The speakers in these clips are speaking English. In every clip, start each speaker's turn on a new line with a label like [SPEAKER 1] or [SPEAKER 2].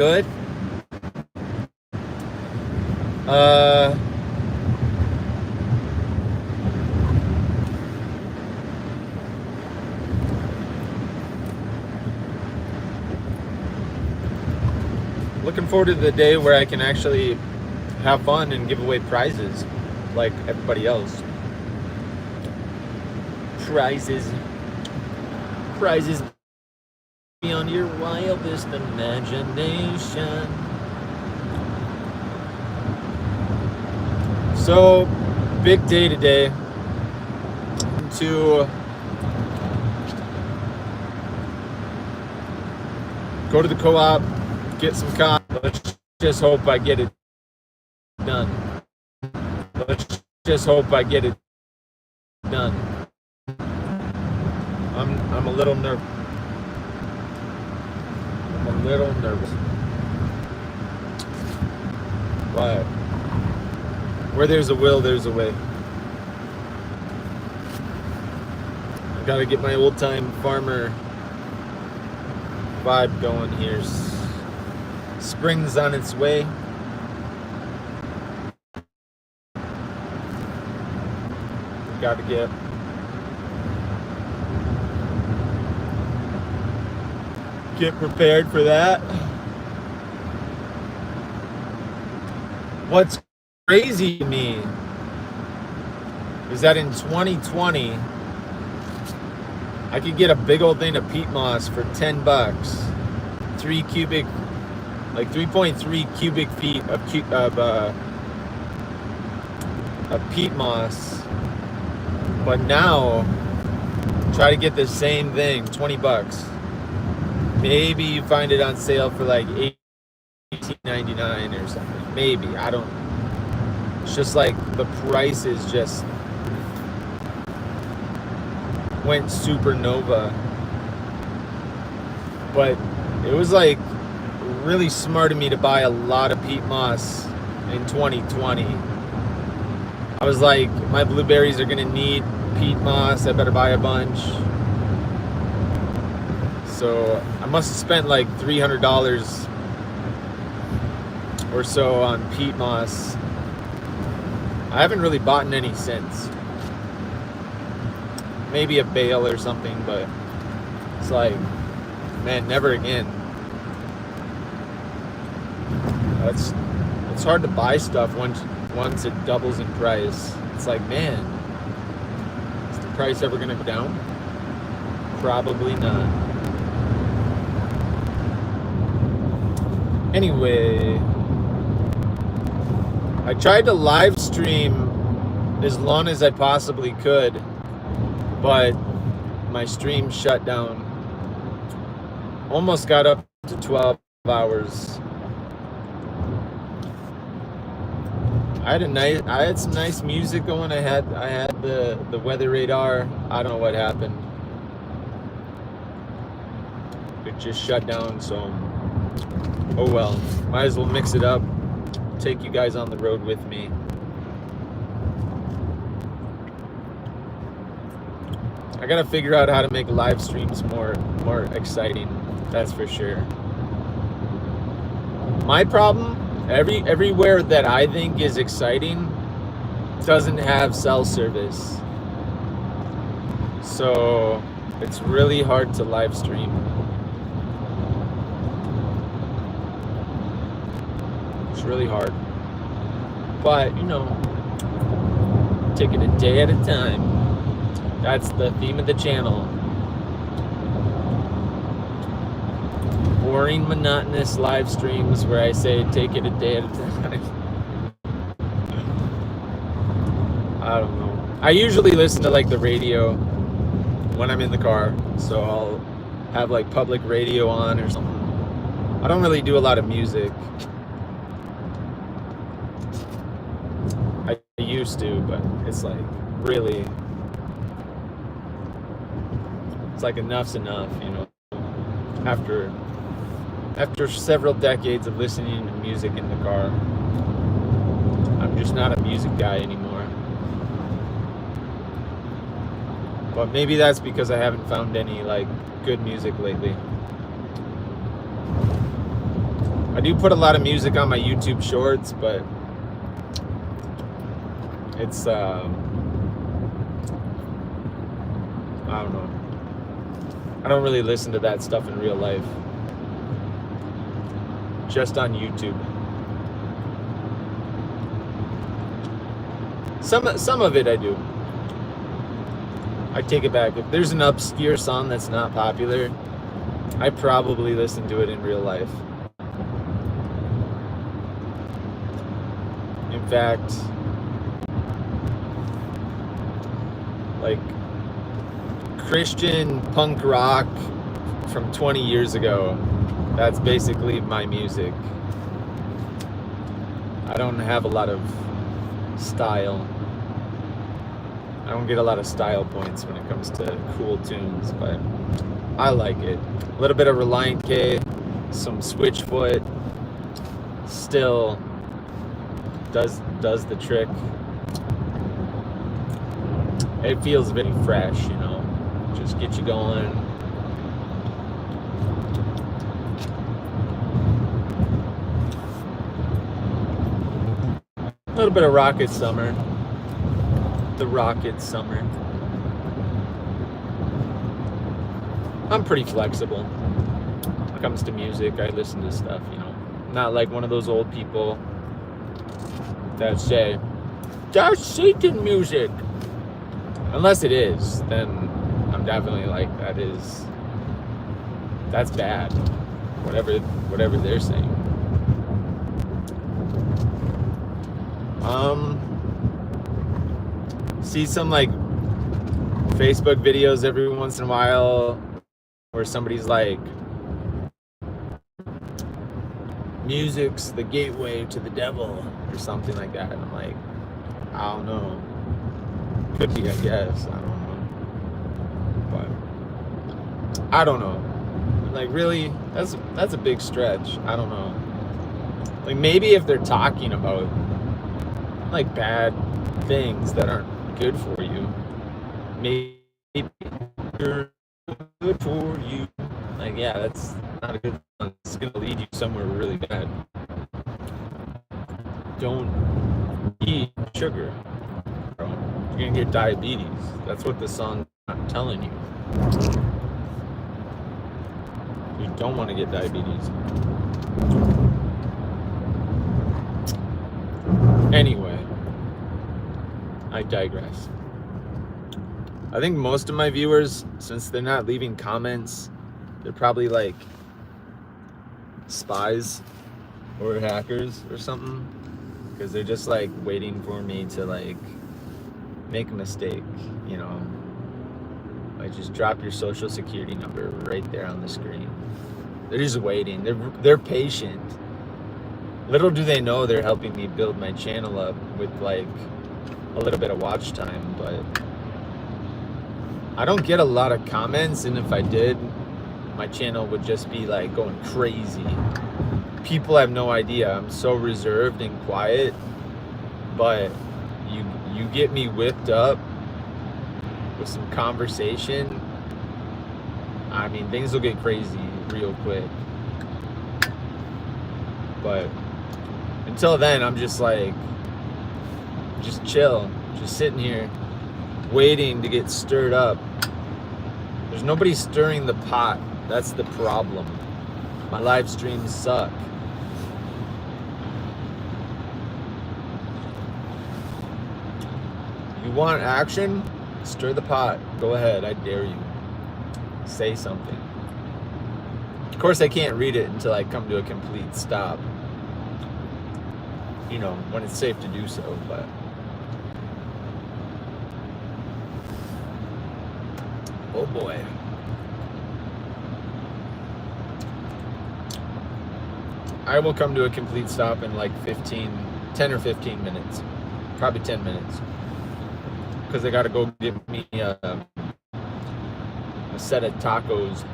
[SPEAKER 1] good. Uh, Looking forward to the day where I can actually have fun and give away prizes like everybody else. Prizes beyond your wildest imagination. So, big day today. To go to the co-op, get some coffee. Let's just hope I get it done. Let's just hope I get it done. I'm a little nervous. But where there's a will, there's a way. I gotta get my old time farmer vibe going here. Spring's on its way. Gotta get prepared for that. What's crazy to me is that in 2020 I could get a big old thing of peat moss for $10. 3.3 cubic feet of peat moss. But now try to get the same thing, $20. Maybe you find it on sale for like $18.99 or something. Maybe, I don't know. It's just like the prices just went supernova. But it was like really smart of me to buy a lot of peat moss in 2020. I was like, my blueberries are gonna need peat moss, I better buy a bunch. So I must have spent like $300 or so on peat moss. I haven't really bought any since. Maybe a bale or something, but it's like, man, never again. It's hard to buy stuff once it doubles in price. It's like, man, is the price ever gonna go down? Probably not. Anyway, I tried to live stream as long as I possibly could, but my stream shut down. Almost got up to 12 hours. I had some nice music going. I had the weather radar. I don't know what happened. It just shut down, so oh well. Might as well mix it up. Take you guys on the road with me. I gotta figure out how to make live streams more exciting. That's for sure. My problem, everywhere that I think is exciting doesn't have cell service. So it's really hard to live stream. It's really hard. But, you know, take it a day at a time. That's the theme of the channel. Boring, monotonous live streams where I say take it a day at a time. I don't know. I usually listen to like the radio when I'm in the car, so I'll have like public radio on or something. I don't really do a lot of music. I used to, but it's like really, it's like enough's enough, you know. After several decades of listening to music in the car, I'm just not a music guy anymore. But maybe that's because I haven't found any like good music lately. I do put a lot of music on my YouTube shorts, but it's I don't know. I don't really listen to that stuff in real life. Just on YouTube. Some of it I do. I take it back. If there's an obscure song that's not popular, I probably listen to it in real life. In fact, like Christian punk rock from 20 years ago, that's basically my music. I don't have a lot of style. I don't get a lot of style points when it comes to cool tunes, but I like it. A little bit of Relient K, some Switchfoot, still does the trick. It feels very fresh, you know, just get you going. A little bit of Rocket Summer. The Rocket Summer. I'm pretty flexible when it comes to music. I listen to stuff, you know. Not like one of those old people that say, that's Satan music. Unless it is, then I'm definitely like, that's bad. Whatever they're saying. See some like Facebook videos every once in a while where somebody's like, music's the gateway to the devil or something like that, and I'm like, I don't know, could be, I guess, I don't know, but I don't know, like, really, that's a big stretch. I don't know, like, maybe if they're talking about like bad things that aren't good for you, maybe you're good for you, like, yeah, that's not a good one. It's gonna lead you somewhere really bad. Don't eat sugar, bro. You're gonna get diabetes. That's what the song's not telling you. You don't want to get diabetes. Anyway, I digress. I think most of my viewers, since they're not leaving comments, they're probably like spies or hackers or something, because they're just like waiting for me to like make a mistake, you know. Like, just drop your social security number right there on the screen. They're just waiting. They're patient. Little do they know they're helping me build my channel up with like a little bit of watch time, but I don't get a lot of comments, and if I did, my channel would just be like going crazy. People have no idea. I'm so reserved and quiet, but you get me whipped up with some conversation, I mean, things will get crazy real quick. But until then, I'm just like, just chill, just sitting here waiting to get stirred up. There's nobody stirring the pot. That's the problem. My live streams suck. You want action? Stir the pot. Go ahead, I dare you. Say something. Of course, I can't read it until I come to a complete stop. You know, when it's safe to do so, but oh boy. I will come to a complete stop in like 10 or 15 minutes. Probably 10 minutes. Because I gotta go get me a set of tacos.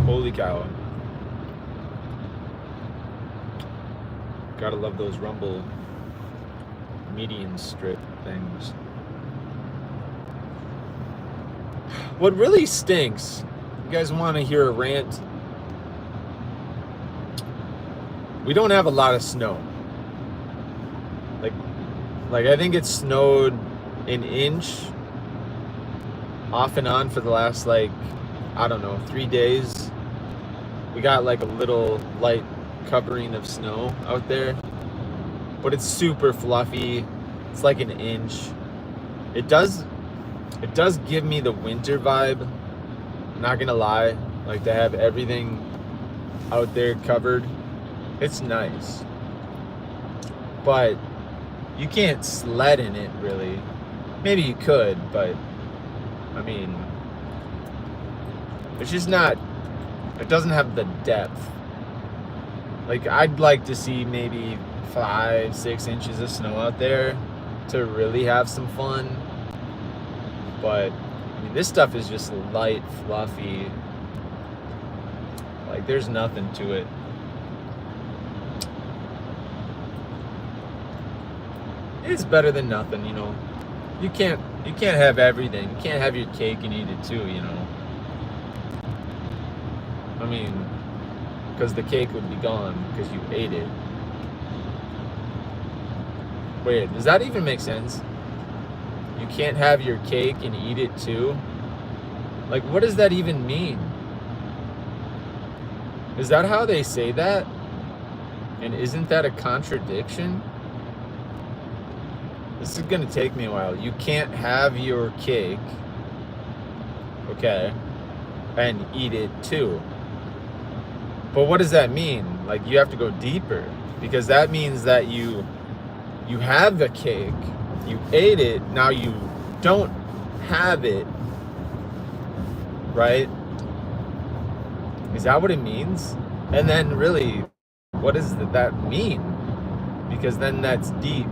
[SPEAKER 1] Holy cow. Gotta love those Rumble median strip things. What really stinks, you guys want to hear a rant? We don't have a lot of snow. Like I think it snowed an inch off and on for the last, like, I don't know, 3 days. We got like a little light covering of snow out there, but it's super fluffy. It's like an inch. It does give me the winter vibe, not gonna lie. Like, to have everything out there covered, it's nice, but you can't sled in it really. Maybe you could, but I mean, it's just not, it doesn't have the depth. Like, I'd like to see maybe 5-6 inches of snow out there to really have some fun. But I mean, this stuff is just light, fluffy. Like, there's nothing to it. It's better than nothing, you know. You can't have everything. You can't have your cake and eat it too, you know. I mean, because the cake would be gone because you ate it. Wait, does that even make sense? You can't have your cake and eat it too? Like, what does that even mean? Is that how they say that? And isn't that a contradiction? This is gonna take me a while. You can't have your cake, okay, and eat it too. But what does that mean? Like, you have to go deeper, because that means that you have the cake, you ate it, now you don't have it, right? Is that what it means? And then really, what does that mean? Because then that's deep.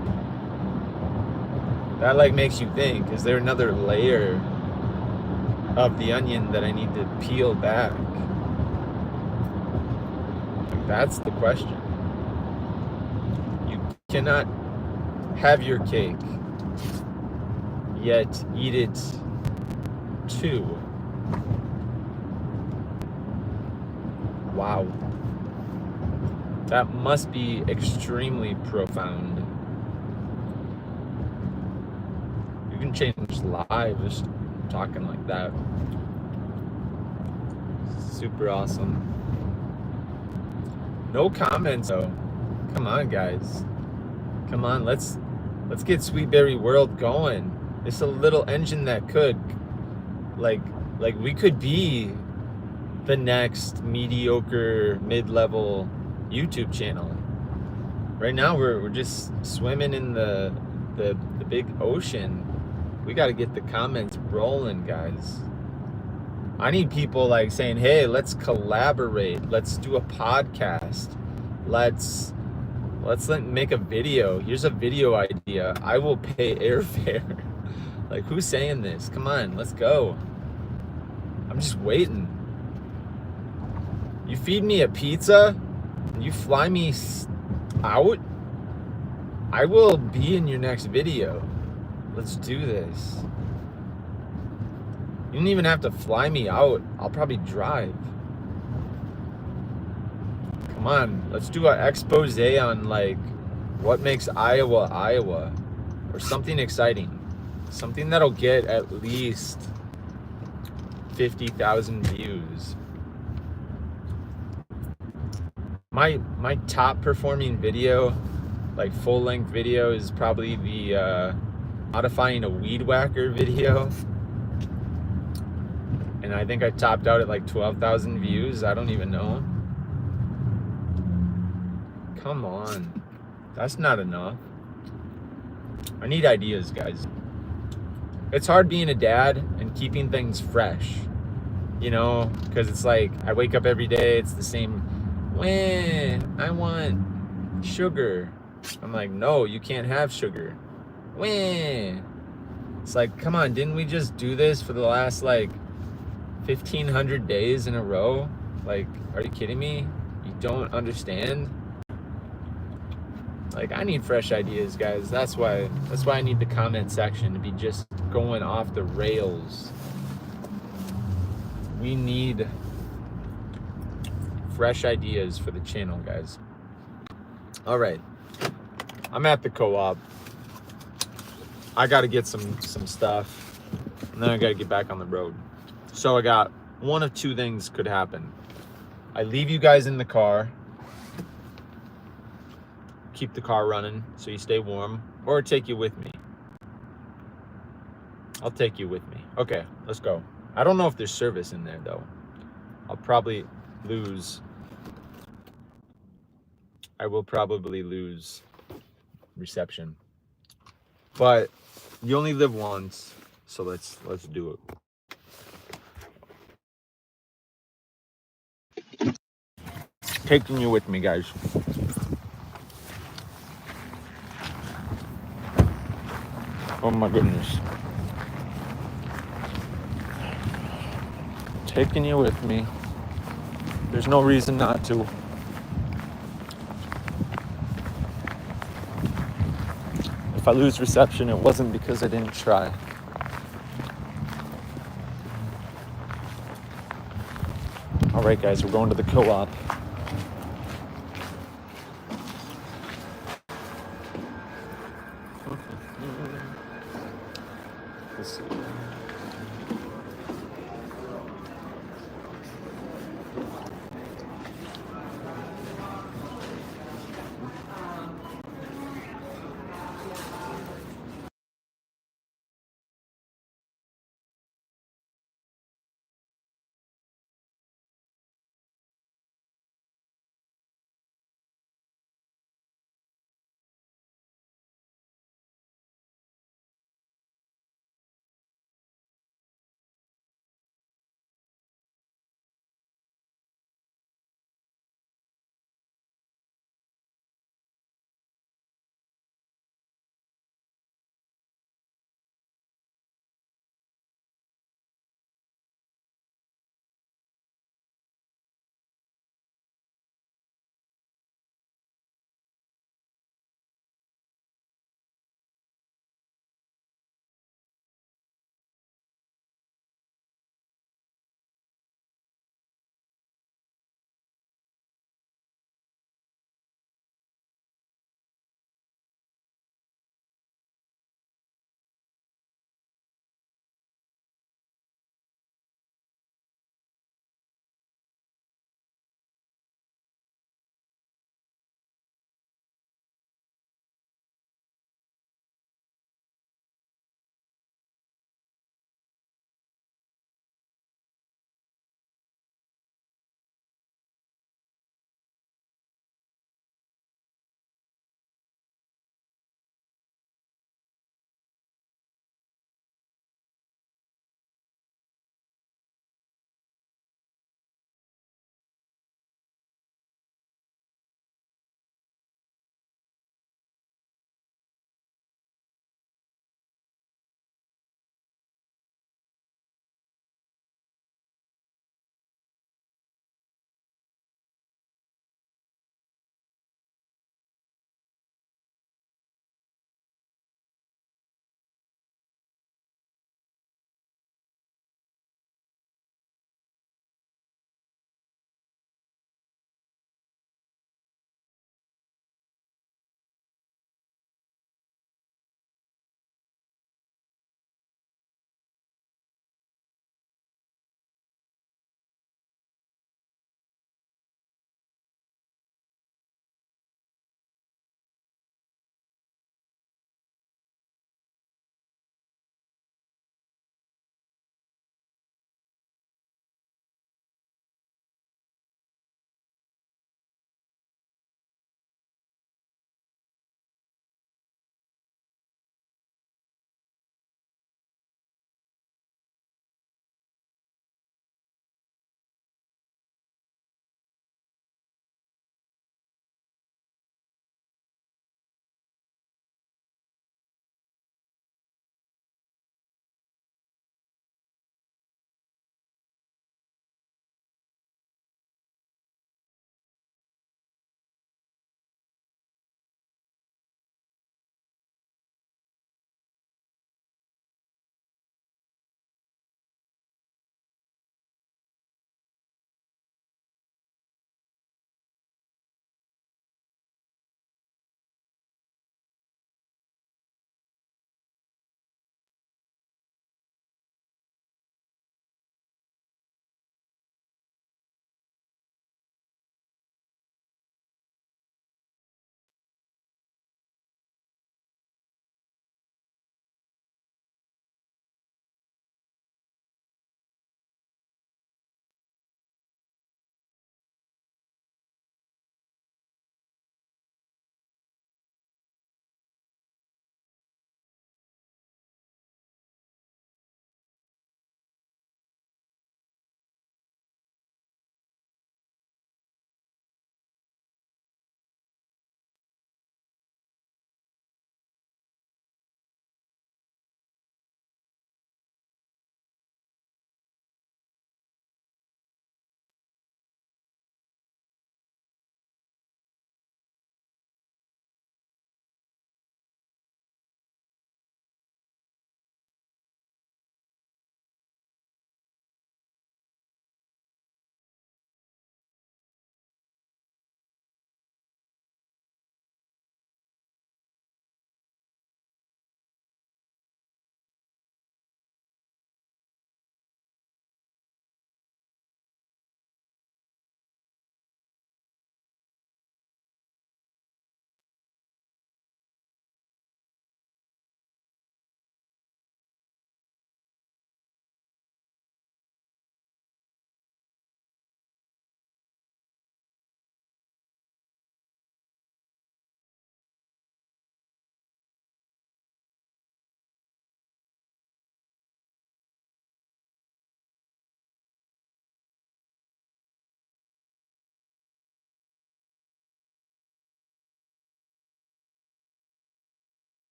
[SPEAKER 1] That like makes you think, is there another layer of the onion that I need to peel back? That's the question. You cannot have your cake, yet eat it too. Wow. That must be extremely profound. You can change lives just talking like that. Super awesome. No comments though. Come on, guys. Come on, let's get Sweetberry World going. It's a little engine that could, like we could be the next mediocre mid-level YouTube channel. Right now we're just swimming in the big ocean. We got to get the comments rolling, guys. I need people like saying, hey, let's collaborate. Let's do a podcast. Let's make a video. Here's a video idea. I will pay airfare. Like, who's saying this? Come on, let's go. I'm just waiting. You feed me a pizza and you fly me out, I will be in your next video. Let's do this. You don't even have to fly me out. I'll probably drive. Come on, let's do an expose on like what makes Iowa, Iowa, or something exciting. Something that'll get at least 50,000 views. My top performing video, like full length video, is probably the modifying a weed whacker video. And I think I topped out at like 12,000 views. I don't even know. Come on. That's not enough. I need ideas, guys. It's hard being a dad and keeping things fresh, you know, because it's like I wake up every day, it's the same, I want sugar. I'm like, no, you can't have sugar. It's like, come on, didn't we just do this for the last like 1,500 days in a row? Like, are you kidding me? You don't understand? Like, I need fresh ideas, guys. That's why I need the comment section to be just going off the rails. We need fresh ideas for the channel, guys. All right, I'm at the co-op. I got to get some stuff, and then I got to get back on the road. So I got one of two things could happen. I leave you guys in the car, keep the car running so you stay warm, or take you with me. I'll take you with me. Okay, let's go. I don't know if there's service in there though. I'll probably lose. I will probably lose reception. But you only live once, so let's do it. Taking you with me, guys. Oh my goodness. Taking you with me. There's no reason not to. If I lose reception, it wasn't because I didn't try. All right, guys, we're going to the co-op. Let's see.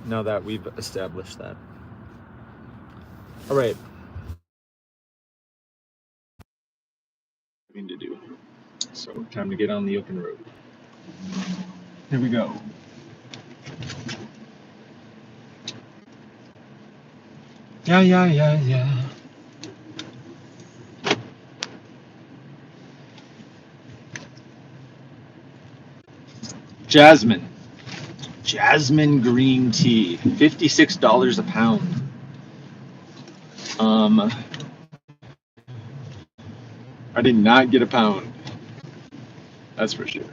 [SPEAKER 1] now that we've established that. All right. To do. So time to get on the open road. Here we go. Yeah. Jasmine green tea, $56 a pound. I did not get a pound. That's for sure.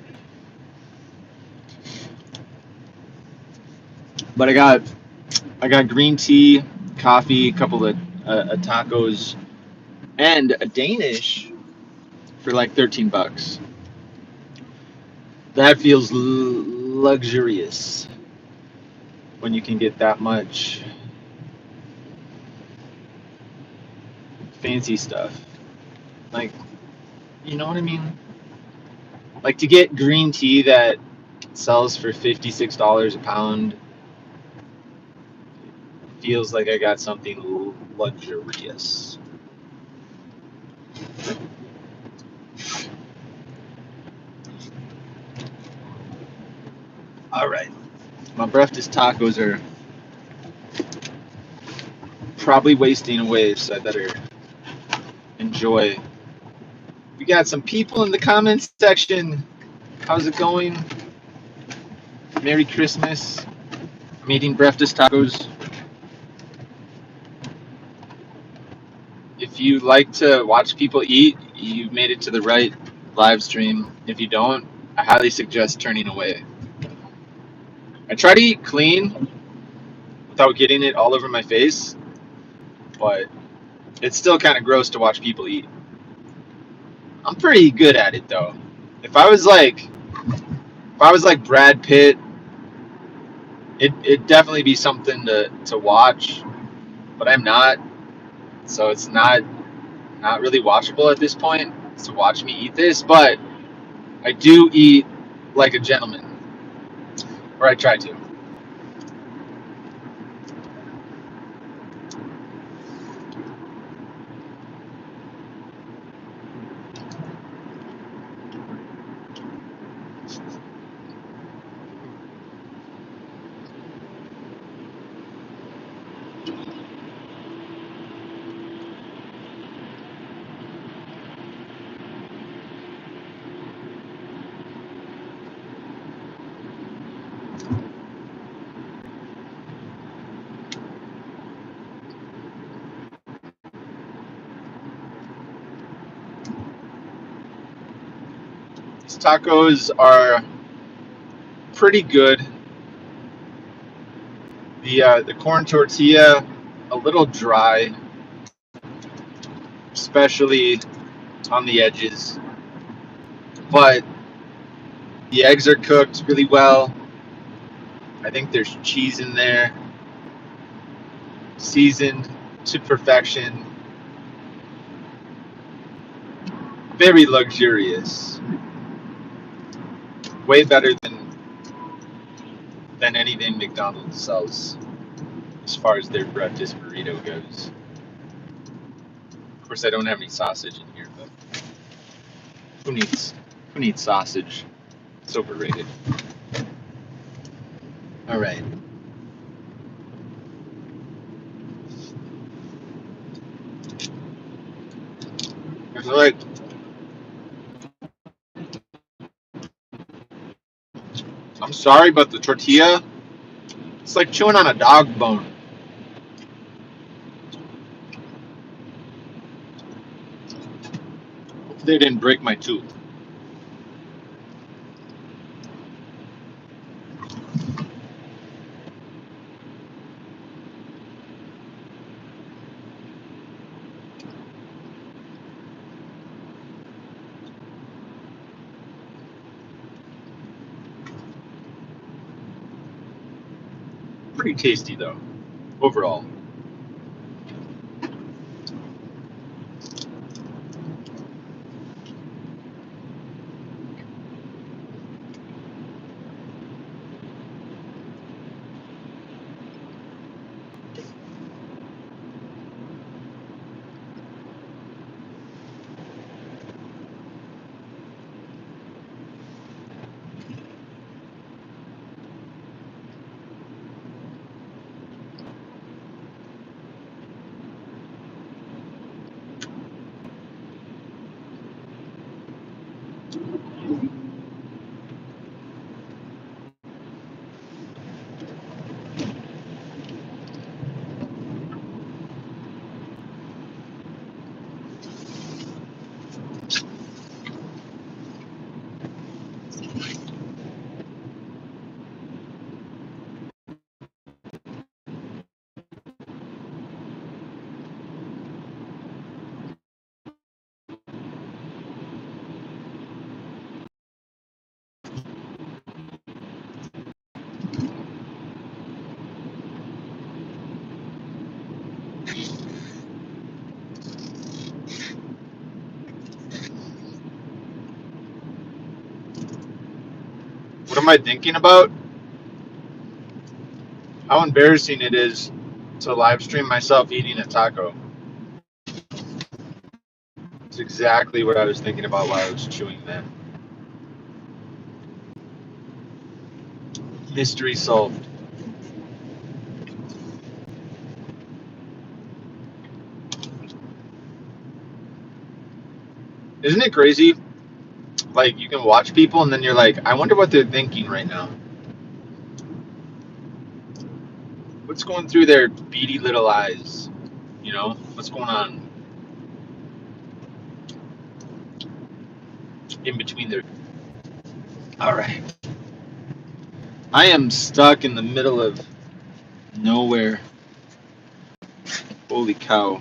[SPEAKER 1] But I got green tea, coffee, a couple of tacos, and a Danish for like $13. That feels luxurious when you can get that much fancy stuff. Like, you know what I mean? Like to get green tea that sells for $56 a pound feels like I got something luxurious. All right. My breakfast tacos are probably wasting away, so I better enjoy. We got some people in the comments section. How's it going? Merry Christmas. I'm eating breakfast tacos. If you like to watch people eat, you made it to the right live stream. If you don't, I highly suggest turning away. I try to eat clean without getting it all over my face, but it's still kind of gross to watch people eat. I'm pretty good at it though. If I was like Brad Pitt, it'd definitely be something to watch, but I'm not, so it's not really watchable at this point to watch me eat this, but I do eat like a gentleman, or I try to. These tacos are pretty good. The corn tortilla a little dry, especially on the edges, but the eggs are cooked really well. I think there's cheese in there, seasoned to perfection. Very luxurious. Way better than anything McDonald's sells as far as their breakfast burrito goes. Of course, I don't have any sausage in here, but who needs sausage? It's overrated. All right. There's like I'm sorry, but the tortilla, it's like chewing on a dog bone. Hopefully, they didn't break my tooth. Pretty tasty though, overall. What am I thinking about? How embarrassing it is to live stream myself eating a taco. It's exactly what I was thinking about while I was chewing that. Mystery solved. Isn't it crazy? Like, you can watch people and then you're like, I wonder what they're thinking right now. What's going through their beady little eyes? You know? What's going on in between their. Alright. I am stuck in the middle of nowhere. Holy cow.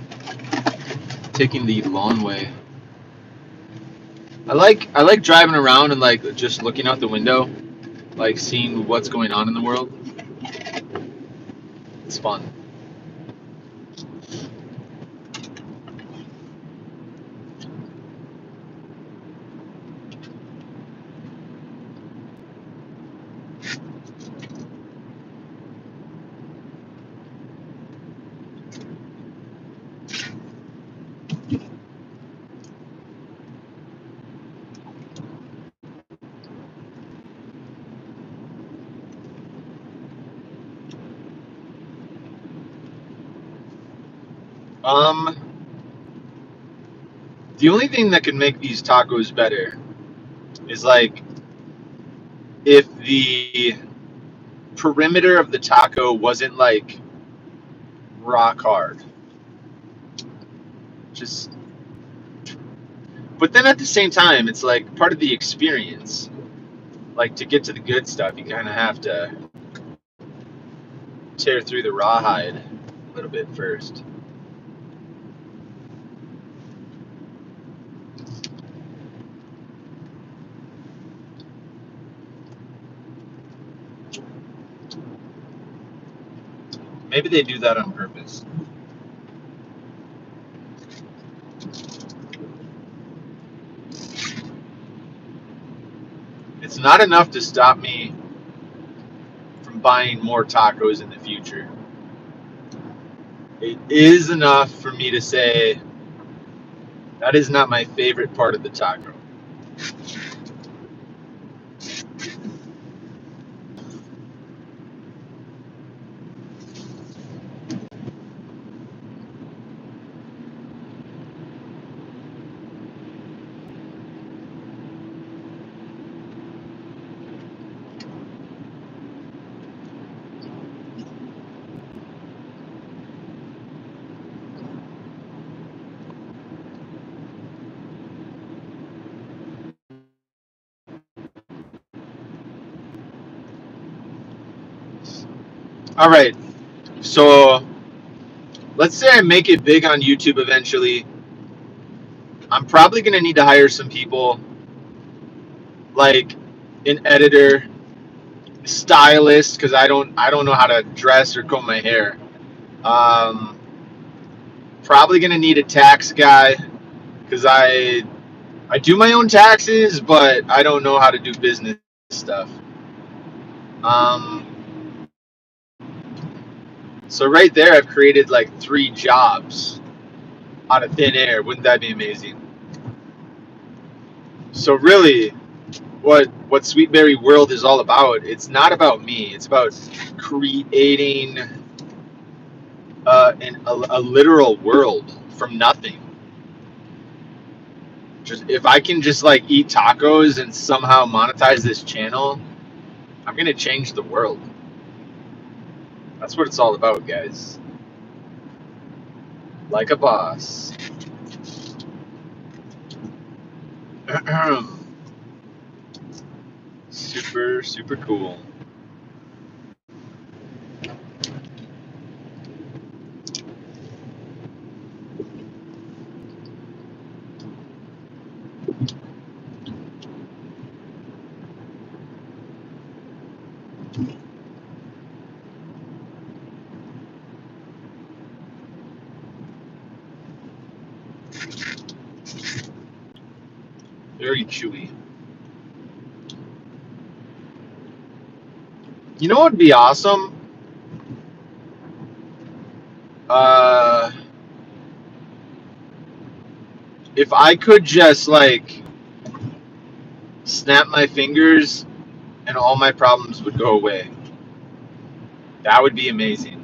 [SPEAKER 1] Taking the long way. I like driving around and like just looking out the window, like seeing what's going on in the world. It's fun. Um, the only thing that can make these tacos better is like if the perimeter of the taco wasn't like rock hard. Just, but then at the same time, it's like part of the experience. Like to get to the good stuff, you kind of have to tear through the rawhide a little bit first. Maybe they do that on purpose. It's not enough to stop me from buying more tacos in the future. It is enough for me to say that is not my favorite part of the taco. All right, so let's say I make it big on YouTube eventually. I'm probably going to need to hire some people, like an editor, stylist, because I don't know how to dress or comb my hair. Um, Probably going to need a tax guy because I do my own taxes, but I don't know how to do business stuff. Um, so right there, I've created like 3 jobs out of thin air. Wouldn't that be amazing? So really, what Sweetberry World is all about, it's not about me. It's about creating a literal world from nothing. Just if I can just like eat tacos and somehow monetize this channel, I'm gonna change the world. That's what it's all about, guys. Like a boss. Super, super cool. Very chewy. You know what would be awesome? If I could just like snap my fingers and all my problems would go away. That would be amazing.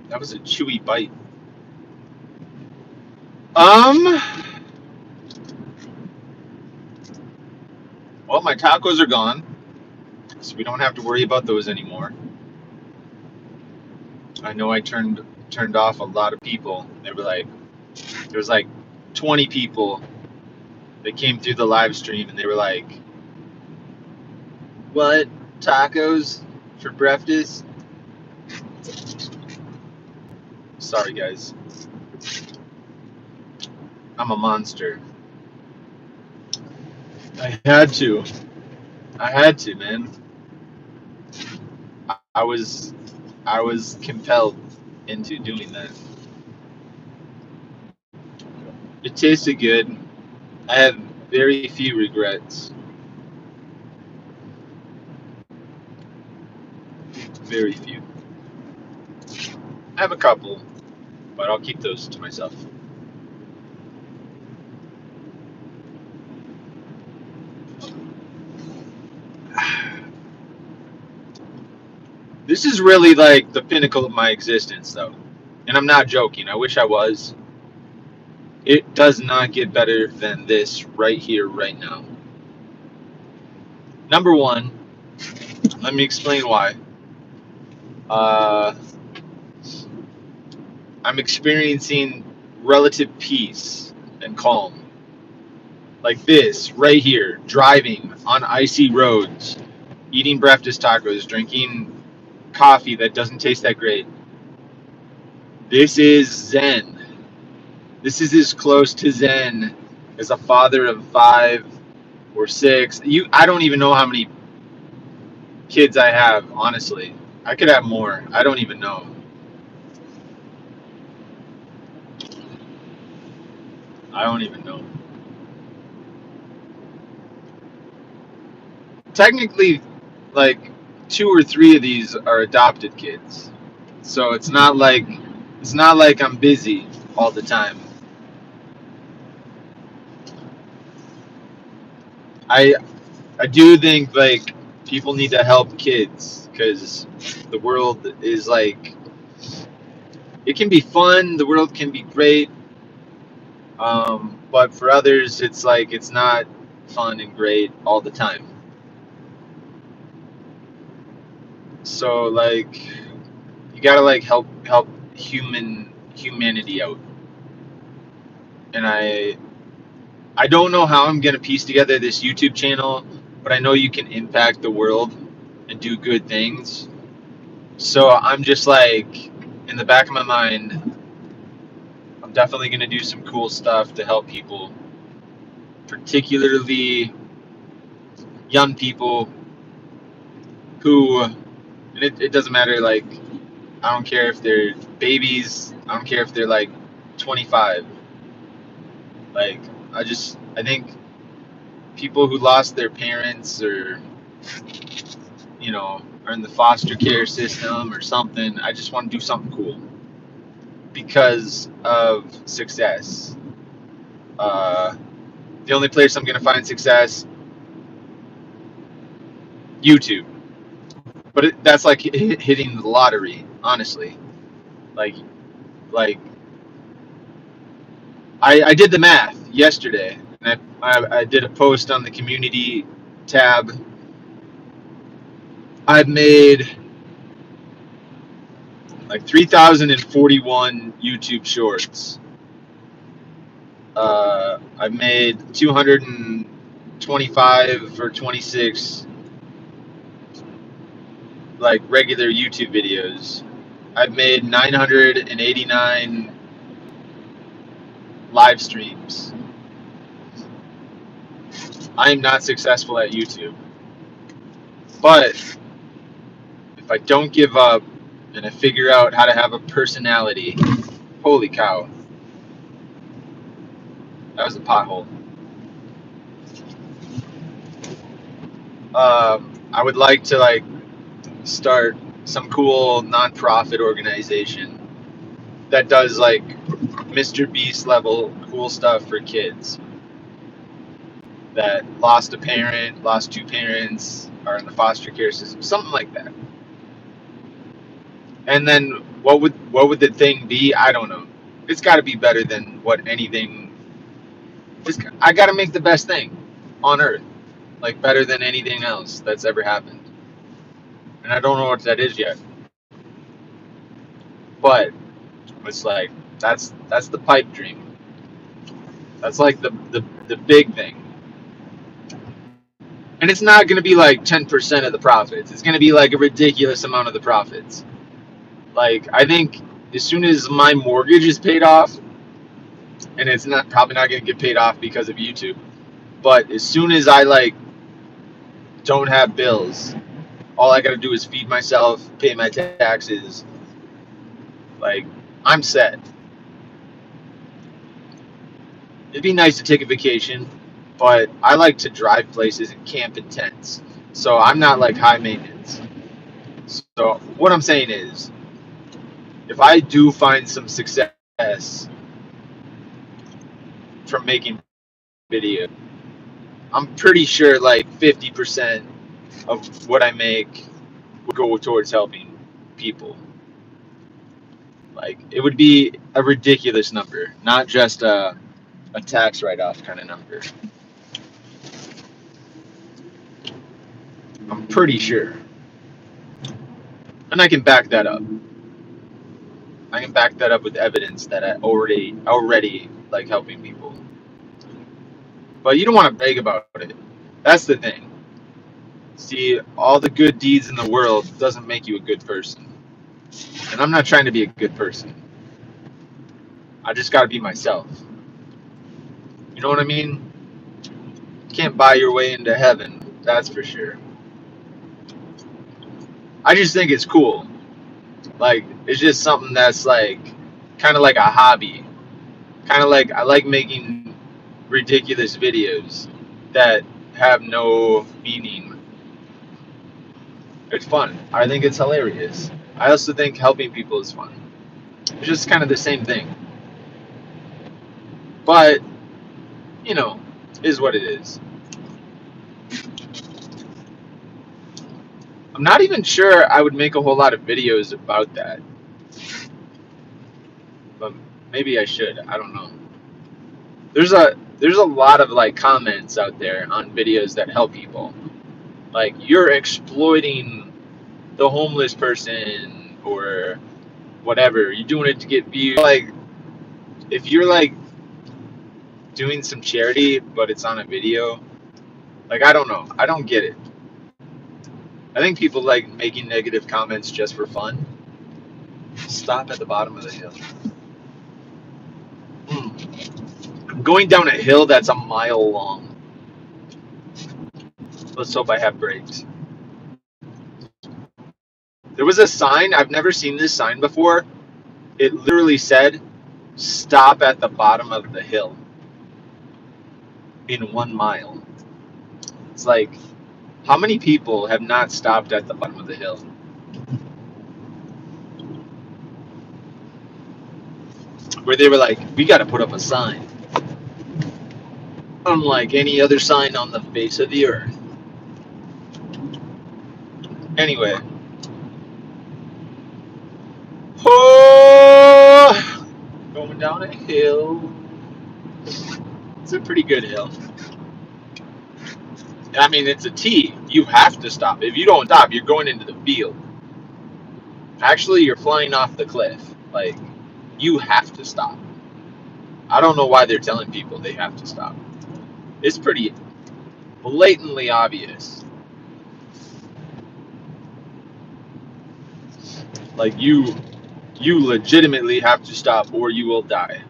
[SPEAKER 1] That was a chewy bite. Well, my tacos are gone, so we don't have to worry about those anymore. I know I turned off a lot of people. They were like, there was like 20 people that came through the live stream, and they were like, "What, tacos for breakfast?" Sorry, guys. I'm a monster. I had to. I had to, man. I was compelled into doing that. It tasted good. I have very few regrets. Very few. I have a couple, but I'll keep those to myself. This is really like the pinnacle of my existence, though. And I'm not joking. I wish I was. It does not get better than this right here, right now. Number one, let me explain why. I'm experiencing relative peace and calm. Like this, right here, driving on icy roads, eating breakfast tacos, drinking coffee that doesn't taste that great. This is Zen. This is as close to Zen as a father of 5 or 6. I don't even know how many kids I have, honestly. I could have more. I don't even know. I don't even know. Technically, like 2 or 3 of these are adopted kids. So it's not like I'm busy all the time. I do think like People need to help kids because the world is like, it can be fun, the world can be great, but for others it's like it's not fun and great all the time. So like you gotta like help humanity out. And I don't know how I'm gonna piece together this YouTube channel, but I know you can impact the world and do good things. So I'm just like, in the back of my mind, I'm definitely gonna do some cool stuff to help people, particularly young people who, and it doesn't matter, like, I don't care if they're babies, I don't care if they're like 25. Like, I think people who lost their parents, or, are in the foster care system or something, I just want to do something cool because of success. The only place I'm going to find success, YouTube. But that's like hitting the lottery, honestly. Like, like I did the math yesterday, and I did a post on the community tab. I've made like 3,041 YouTube shorts. I've made 225 or 26 like regular YouTube videos. I've made 989 live streams. I am not successful at YouTube. But if I don't give up and I figure out how to have a personality, holy cow. That was a pothole. I would like to like start some cool nonprofit organization that does like Mr. Beast level cool stuff for kids that lost a parent, lost two parents, are in the foster care system, something like that. And then what would the thing be? I don't know. It's got to be better than what anything. I got to make the best thing on earth, like better than anything else that's ever happened. And I don't know what that is yet. But it's like that's the pipe dream. That's like the big thing. And it's not going to be like 10% of the profits. It's going to be like a ridiculous amount of the profits. Like, I think as soon as my mortgage is paid off, and it's not probably not going to get paid off because of YouTube, but as soon as I like don't have bills, all I got to do is feed myself, pay my taxes, like, I'm set. It'd be nice to take a vacation, but I like to drive places and camp in tents. So I'm not like high maintenance. So what I'm saying is, if I do find some success from making video, I'm pretty sure like 50% of what I make would go towards helping people. Like, it would be a ridiculous number, not just a tax write-off kind of number. I'm pretty sure. And I can back that up. I can back that up with evidence that I already like helping people. But you don't want to brag about it. That's the thing. See, all the good deeds in the world doesn't make you a good person. And I'm not trying to be a good person. I just got to be myself. You know what I mean? You can't buy your way into heaven, that's for sure. I just think it's cool. Like, it's just something that's like kind of like a hobby. Kind of like I like making ridiculous videos that have no meaning. It's fun. I think it's hilarious. I also think helping people is fun. It's just kind of the same thing. But, is what it is. I'm not even sure I would make a whole lot of videos about that, but maybe I should. I don't know. There's a lot of like comments out there on videos that help people. Like, you're exploiting the homeless person or whatever. You're doing it to get views. Like, if you're like doing some charity but it's on a video, like, I don't know. I don't get it. I think people like making negative comments just for fun. Stop at the bottom of the hill. I'm going down a hill that's a mile long. Let's hope I have brakes. There was a sign. I've never seen this sign before. It literally said, "Stop at the bottom of the hill." In 1 mile. It's like, how many people have not stopped at the bottom of the hill? Where they were like, we got to put up a sign. Unlike any other sign on the face of the earth. Anyway. Oh, going down a hill. It's a pretty good hill. I mean, it's a T. You have to stop. If you don't stop, you're going into the field. Actually, you're flying off the cliff. Like, you have to stop. I don't know why they're telling people they have to stop. It's pretty blatantly obvious. Like, you legitimately have to stop or you will die.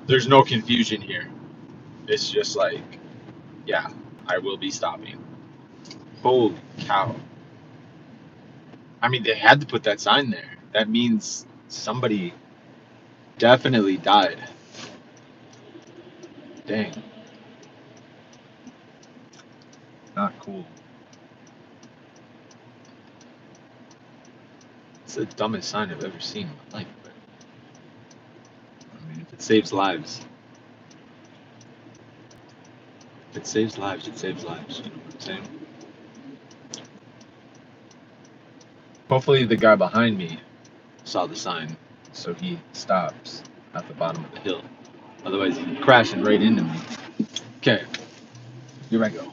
[SPEAKER 1] There's no confusion here. It's just like, yeah, I will be stopping. Holy cow. I mean, they had to put that sign there. That means somebody definitely died. Dang. Not cool. It's the dumbest sign I've ever seen in my life. But I mean, if it saves lives. If it saves lives, it saves lives. You know what I'm saying? Hopefully the guy behind me saw the sign, so he stops at the bottom of the hill. Otherwise, he's crashing right into me. Okay, here I go.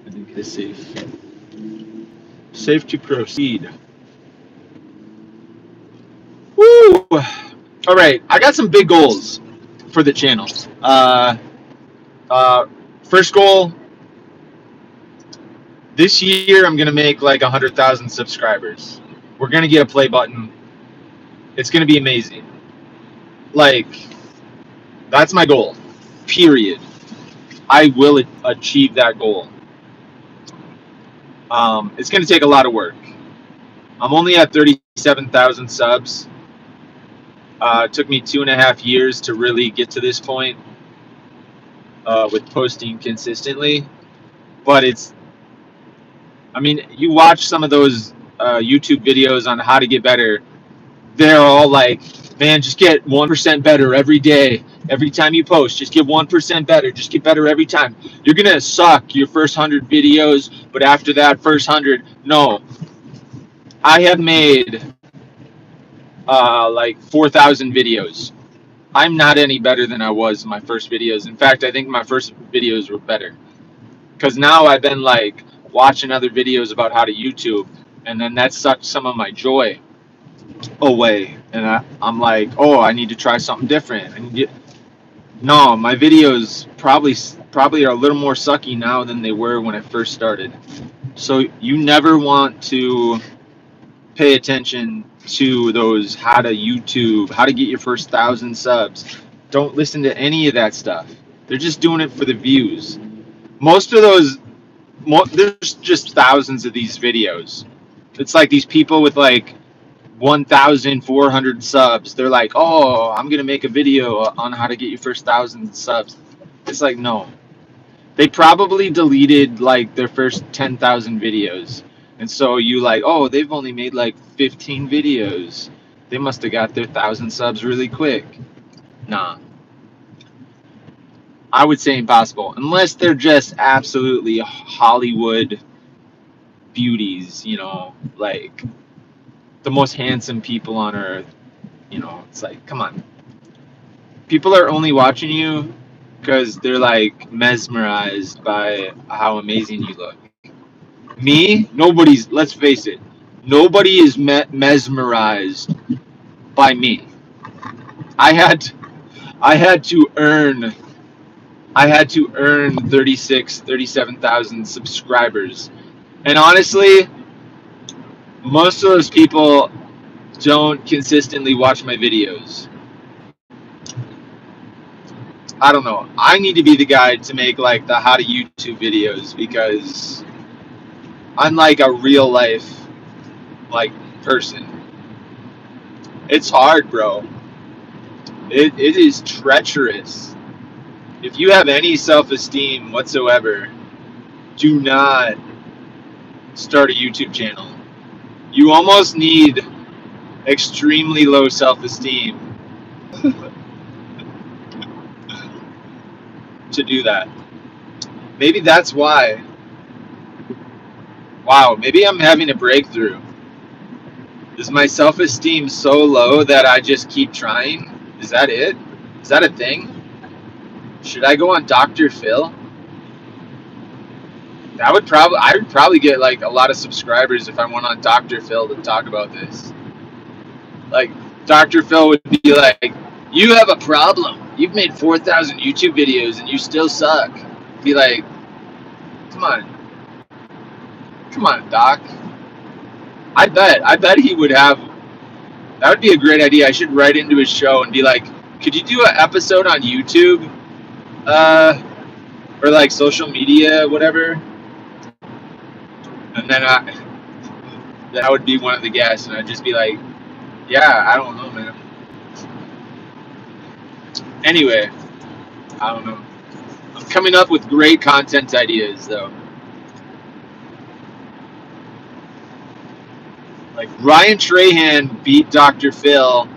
[SPEAKER 1] I think it is safe. Safe to proceed. Woo! All right, I got some big goals for the channel. First goal, this year I'm gonna make like 100,000 subscribers. We're gonna get a play button. It's gonna be amazing. Like, that's my goal. Period. I will achieve that goal. It's gonna take a lot of work. I'm only at 37,000 subs. It took me 2.5 years to really get to this point with posting consistently. But I mean, you watch some of those YouTube videos on how to get better. They're all like, man, just get 1% better every day. Every time you post, just get 1% better. Just get better every time. You're going to suck your first 100 videos, but after that first 100, no. I have made like 4,000 videos. I'm not any better than I was in my first videos. In fact, I think my first videos were better. Because now I've been like watching other videos about how to YouTube, and then that sucked some of my joy away. And I'm like, oh, I need to try something different. No, my videos probably are a little more sucky now than they were when I first started. So you never want to pay attention to those how to YouTube, how to get your first 1,000 subs. Don't listen to any of that stuff. They're just doing it for the views. Most of those, there's just thousands of these videos. It's like these people with like 1,400 subs. They're like, oh, I'm gonna make a video on how to get your first 1,000 subs. It's like, no. They probably deleted like their first 10,000 videos. And so you like, oh, they've only made like 15 videos. They must have got their 1,000 subs really quick. Nah. I would say impossible, unless they're just absolutely Hollywood beauties, like the most handsome people on earth. It's like, come on. People are only watching you because they're like mesmerized by how amazing you look. Me, let's face it, nobody is mesmerized by me. I had I had to earn I had to earn 37,000 subscribers. And honestly, most of those people don't consistently watch my videos. I don't know. I need to be the guy to make like the how to YouTube videos, because I'm like a real life like person. It's hard, bro. It is treacherous. If you have any self-esteem whatsoever, do not start a YouTube channel. You almost need extremely low self-esteem to do that. Maybe that's why. Wow, maybe I'm having a breakthrough. Is my self-esteem so low that I just keep trying? Is that it? Is that a thing? Should I go on Dr. Phil? I would probably get like a lot of subscribers if I went on Dr. Phil to talk about this. Like, Dr. Phil would be like, "You have a problem. You've made 4,000 YouTube videos and you still suck." Be like, come on, Doc. I bet he would have. That would be a great idea. I should write into his show and be like, "Could you do an episode on YouTube, or like social media, whatever?" And then that would be one of the guests, and I'd just be like, "Yeah, I don't know, man." Anyway, I don't know. I'm coming up with great content ideas, though. Like, Ryan Trahan beat Dr. Phil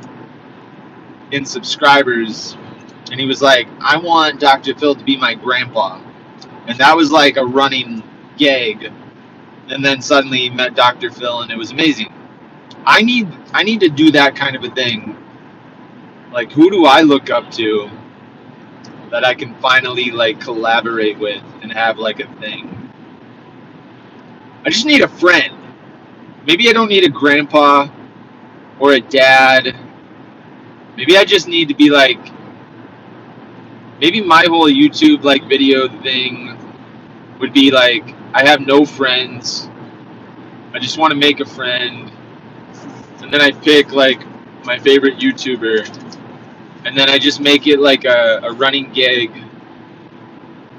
[SPEAKER 1] in subscribers, and he was like, "I want Dr. Phil to be my grandpa." And that was like a running gag. And then suddenly he met Dr. Phil, and it was amazing. I need to do that kind of a thing. Like, who do I look up to that I can finally like collaborate with and have like a thing? I just need a friend. Maybe I don't need a grandpa or a dad. Maybe I just need to be like, maybe my whole YouTube like video thing would be like, I have no friends. I just want to make a friend. And then I pick like my favorite YouTuber. And then I just make it like a running gag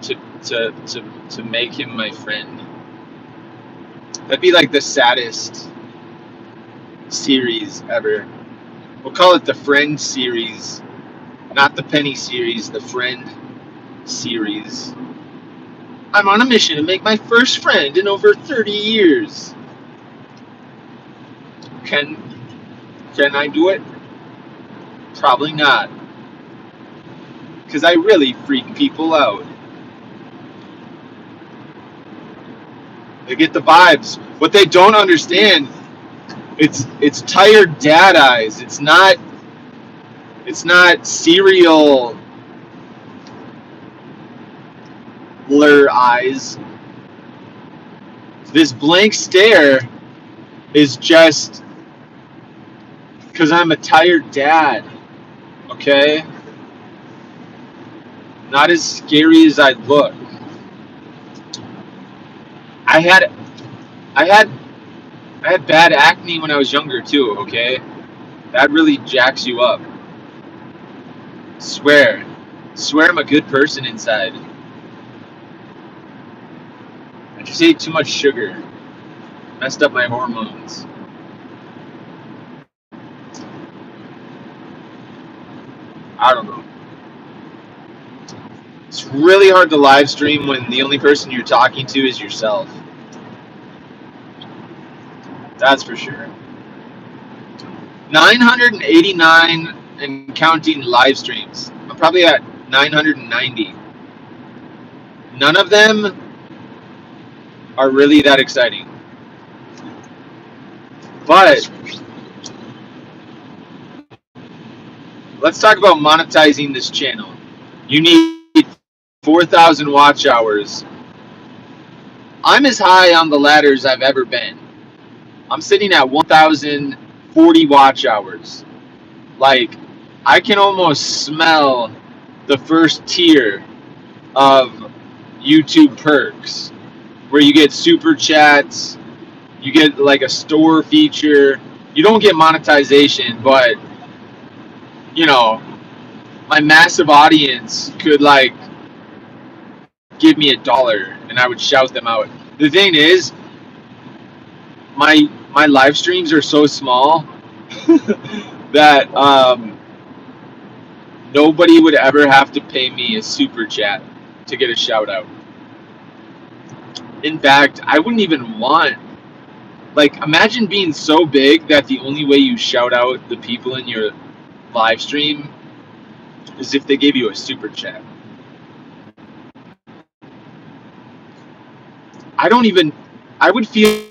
[SPEAKER 1] to make him my friend. That'd be like the saddest series ever. We'll call it the Friend series. Not the Penny series, the Friend series. I'm on a mission to make my first friend in over 30 years. Can I do it? Probably not. Because I really freak people out. They get the vibes. What they don't understand, it's tired dad eyes. It's not serial blur eyes. This blank stare is just because I'm a tired dad. Okay? Not as scary as I look. I had bad acne when I was younger too, okay? That really jacks you up. Swear I'm a good person inside. I just ate too much sugar. Messed up my hormones. I don't know. It's really hard to live stream when the only person you're talking to is yourself. That's for sure. 989 and counting live streams. I'm probably at 990. None of them are really that exciting. But let's talk about monetizing this channel. You need 4,000 watch hours. I'm as high on the ladder as I've ever been. I'm sitting at 1,040 watch hours. Like, I can almost smell the first tier of YouTube perks where you get super chats, you get like a store feature. You don't get monetization, but you know, my massive audience could like give me $1 and I would shout them out. The thing is, my live streams are so small that nobody would ever have to pay me a super chat to get a shout out. In fact, I wouldn't even want, like, imagine being so big that the only way you shout out the people in your live stream is if they gave you a super chat. I would feel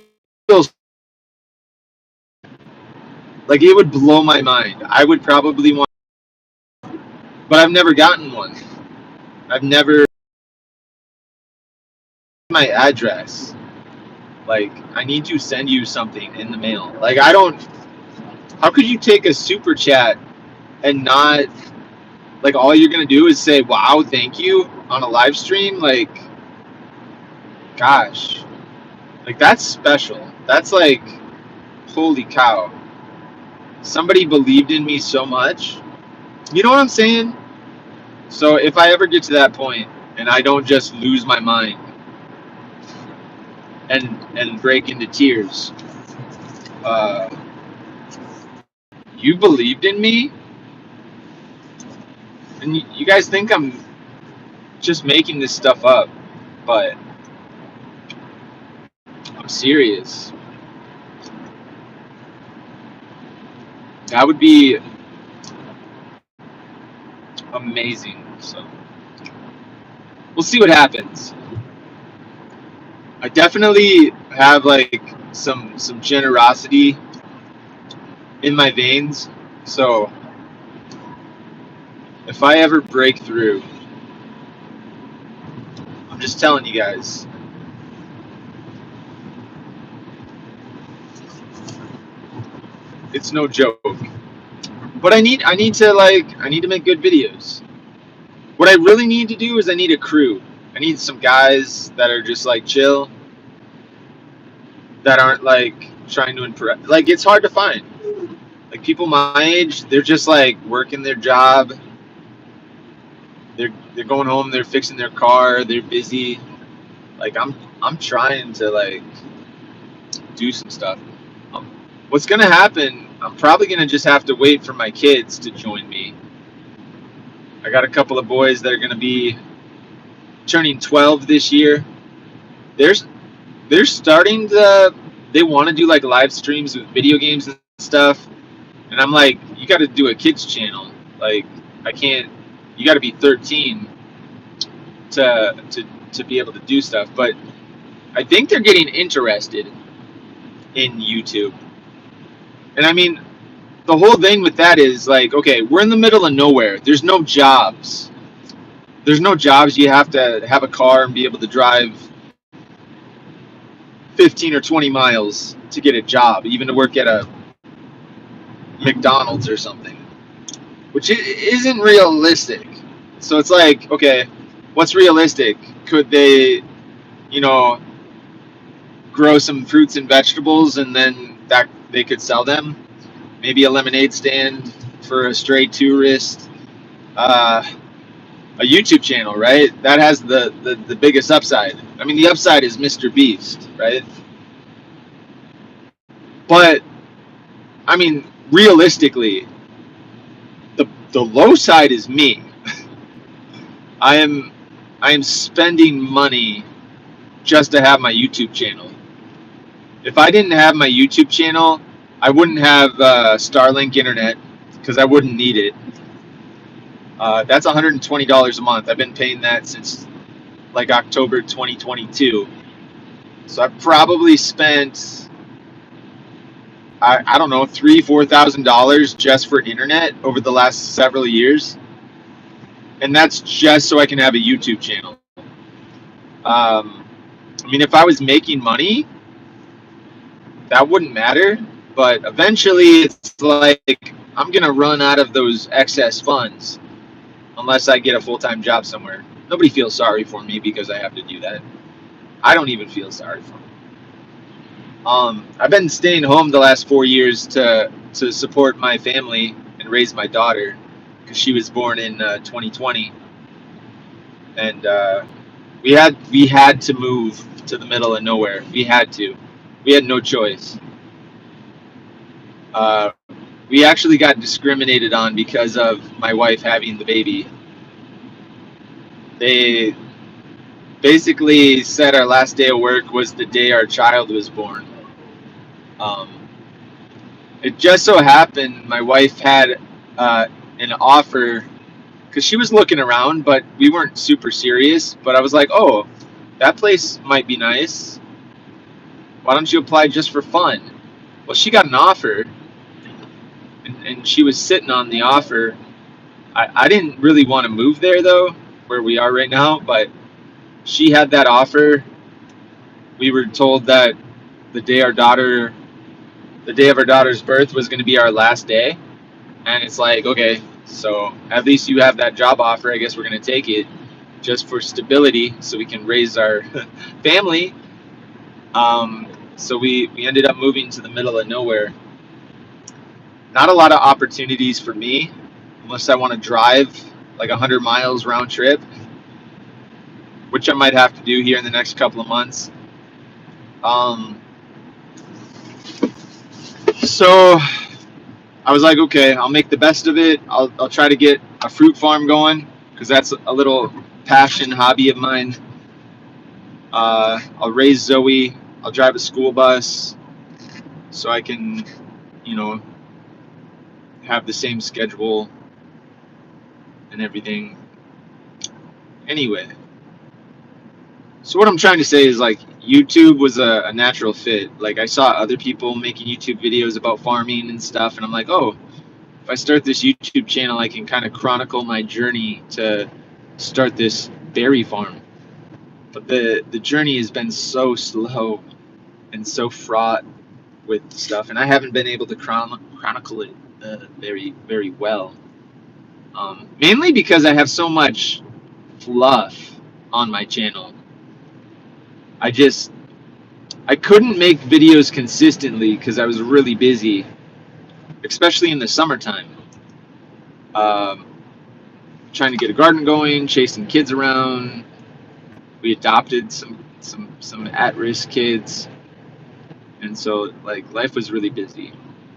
[SPEAKER 1] like it would blow my mind. I would probably want, but I've never gotten one. I've never, my address. Like, I need to send you something in the mail. Like, I don't, how could you take a super chat and not, like, all you're going to do is say, wow, thank you on a live stream? Like, gosh. Like, that's special. That's like, holy cow. Somebody believed in me so much. You know what I'm saying? So if I ever get to that point and I don't just lose my mind and break into tears, you believed in me? And you guys think I'm just making this stuff up, but I'm serious. That would be amazing. So we'll see what happens. I definitely have like some generosity in my veins. So if I ever break through, I'm just telling you guys. It's no joke. But I need to make good videos. What I really need to do is I need a crew. I need some guys that are just like chill, that aren't like trying to impress. Like, it's hard to find. Like, people my age, they're just like working their job. They're going home, they're fixing their car, they're busy. Like, I'm trying to like do some stuff. What's gonna happen, I'm probably gonna just have to wait for my kids to join me. I got a couple of boys that are gonna be turning 12 this year. They're starting to, they want to do like live streams with video games and stuff, and I'm like, you got to do a kids channel. Like, I can't. You got to be 13 to be able to do stuff. But I think they're getting interested in YouTube. And I mean, the whole thing with that is like, okay, we're in the middle of nowhere. There's no jobs. There's no jobs. You have to have a car and be able to drive 15 or 20 miles to get a job, even to work at a McDonald's or something, which isn't realistic. So it's like, okay, what's realistic? Could they, you know, grow some fruits and vegetables and then that they could sell them? Maybe a lemonade stand for a stray tourist. A YouTube channel, right? That has the biggest upside. I mean, the upside is Mr. Beast, right? But I mean, realistically, the low side is me. I am spending money just to have my YouTube channel. If I didn't have my YouTube channel, I wouldn't have Starlink internet because I wouldn't need it. That's $120 a month. I've been paying that since like October 2022. So I probably spent, I don't know, $3,000-4,000 just for internet over the last several years, and that's just so I can have a YouTube channel. I mean, if I was making money, that wouldn't matter. But eventually, it's like I'm gonna run out of those excess funds unless I get a full-time job somewhere. Nobody feels sorry for me because I have to do that. I don't even feel sorry for me. I've been staying home the last 4 years to support my family and raise my daughter because she was born in 2020, and we had to move to the middle of nowhere. We had to. We had no choice. Uh, we actually got discriminated on because of my wife having the baby. They basically said our last day of work was the day our child was born. Um, it just so happened my wife had an offer because she was looking around, but we weren't super serious. But I was like, oh, that place might be nice. Why don't you apply just for fun? Well, she got an offer, and she was sitting on the offer. I didn't really want to move there, though, where we are right now, but she had that offer. We were told that the day our daughter, the day of our daughter's birth was going to be our last day. And it's like, okay, so at least you have that job offer. I guess we're going to take it just for stability so we can raise our family. So we ended up moving to the middle of nowhere. Not a lot of opportunities for me unless I want to drive like 100 miles round trip, which I might have to do here in the next couple of months. So I was like, okay, I'll make the best of it. I'll try to get a fruit farm going because that's a little passion hobby of mine. I'll raise Zoe. I'll drive a school bus so I can, you know, have the same schedule and everything. Anyway, so what I'm trying to say is like YouTube was a natural fit. Like I saw other people making YouTube videos about farming and stuff, and I'm like, oh, if I start this YouTube channel, I can kind of chronicle my journey to start this berry farm. But the journey has been so slow and so fraught with stuff, and I haven't been able to chronicle it very well. Mainly because I have so much fluff on my channel. I couldn't make videos consistently because I was really busy, especially in the summertime. Um, Trying to get a garden going, chasing kids around. We adopted some at-risk kids, and so like life was really busy.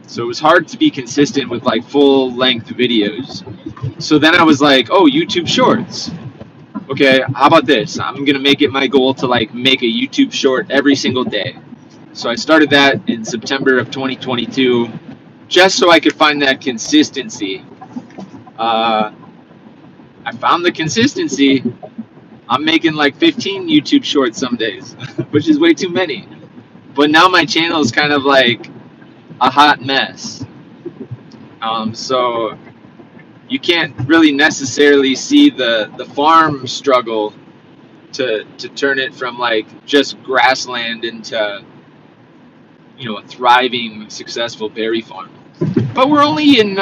[SPEAKER 1] So it was hard to be consistent with like full-length videos. So then I was like, oh, YouTube Shorts. Okay, how about this? I'm gonna make it my goal to like make a YouTube short every single day. So I started that in September of 2022, just so I could find that consistency. I found the consistency. I'm making like 15 YouTube shorts some days, which is way too many. But now my channel is kind of like a hot mess. So you can't really necessarily see the farm struggle to turn it from like just grassland into, you know, a thriving, successful berry farm. But we're only in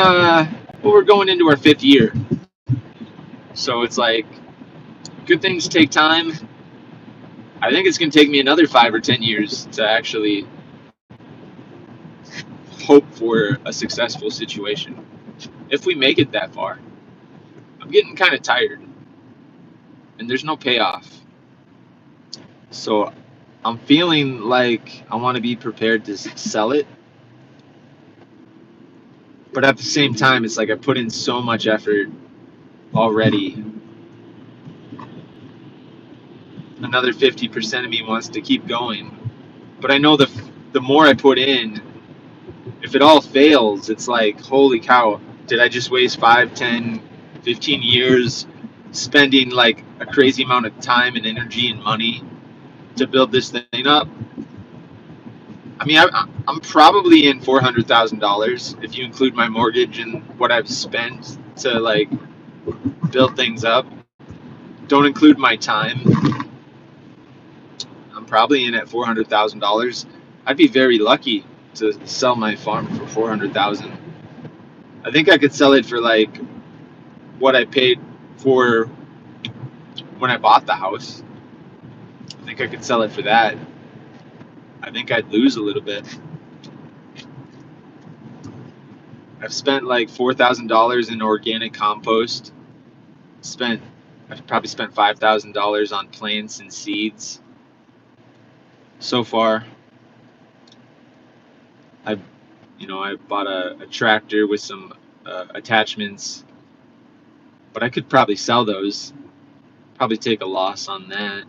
[SPEAKER 1] we're going into our 5th year, so it's like good things take time. I think it's gonna take me another 5 or 10 years to actually hope for a successful situation. If we make it that far, I'm getting kind of tired, and there's no payoff. So I'm feeling like I want to be prepared to sell it, but at the same time, it's like I put in so much effort already. Another 50% of me wants to keep going, but I know the more I put in, if it all fails, it's like, holy cow, did I just waste 5, 10, 15 years spending like a crazy amount of time and energy and money to build this thing up. I mean, I'm probably in $400,000 if you include my mortgage and what I've spent to like build things up. Don't include my time. I'm probably in at $400,000. I'd be very lucky to sell my farm for 400,000. I think I could sell it for like what I paid for when I bought the house. I think I could sell it for that. I think I'd lose a little bit. I've spent like $4,000 in organic compost. I've probably spent $5,000 on plants and seeds so far. I bought a tractor with some attachments, but I could probably sell those. Probably take a loss on that.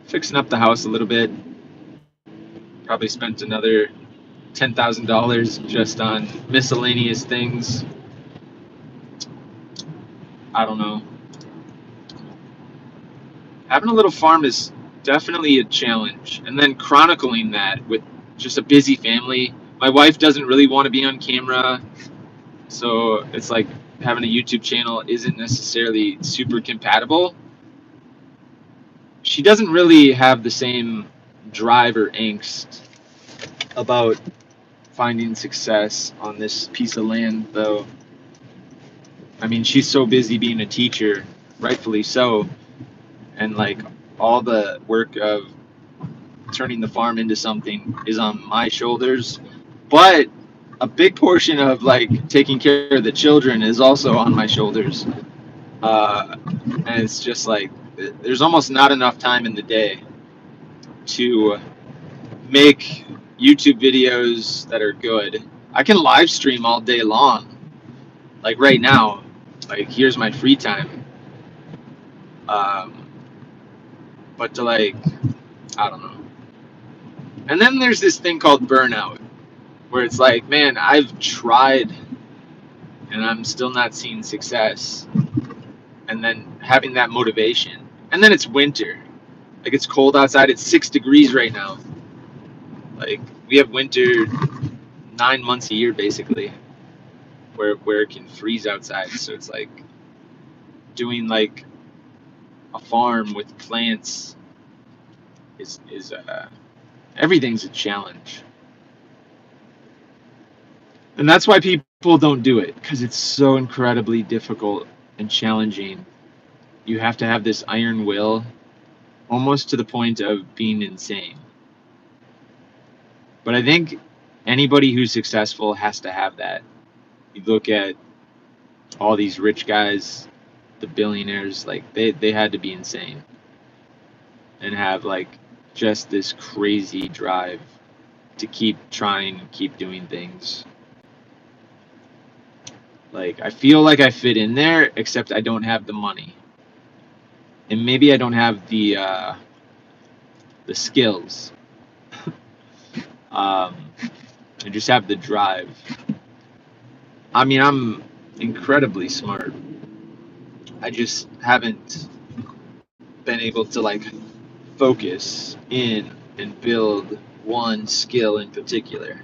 [SPEAKER 1] Fixing up the house a little bit. Probably spent another $10,000 just on miscellaneous things. I don't know. Having a little farm is definitely a challenge. And then chronicling that with just a busy family. My wife doesn't really want to be on camera. So it's like having a YouTube channel isn't necessarily super compatible. She doesn't really have the same drive or angst about finding success on this piece of land, though. I mean, she's so busy being a teacher, rightfully so, and like all the work of turning the farm into something is on my shoulders. But a big portion of like taking care of the children is also on my shoulders. And it's just like there's almost not enough time in the day to make YouTube videos that are good. I can live stream all day long. Like right now, like here's my free time. Um, but to like, I don't know. And then there's this thing called burnout, where it's like, man, I've tried and I'm still not seeing success. And then having that motivation. And then it's winter. Like it's cold outside. It's 6 degrees right now. Like we have winter 9 months a year basically, where it can freeze outside. So it's like doing like a farm with plants is everything's a challenge. And that's why people don't do it, because it's so incredibly difficult and challenging. You have to have this iron will, almost to the point of being insane. But I think anybody who's successful has to have that. You look at all these rich guys, the billionaires, like they had to be insane and have like just this crazy drive to keep trying, keep doing things. Like I feel like I fit in there, except I don't have the money, and maybe I don't have the skills. I just have the drive. I mean, I'm incredibly smart. I just haven't been able to like focus in and build one skill in particular.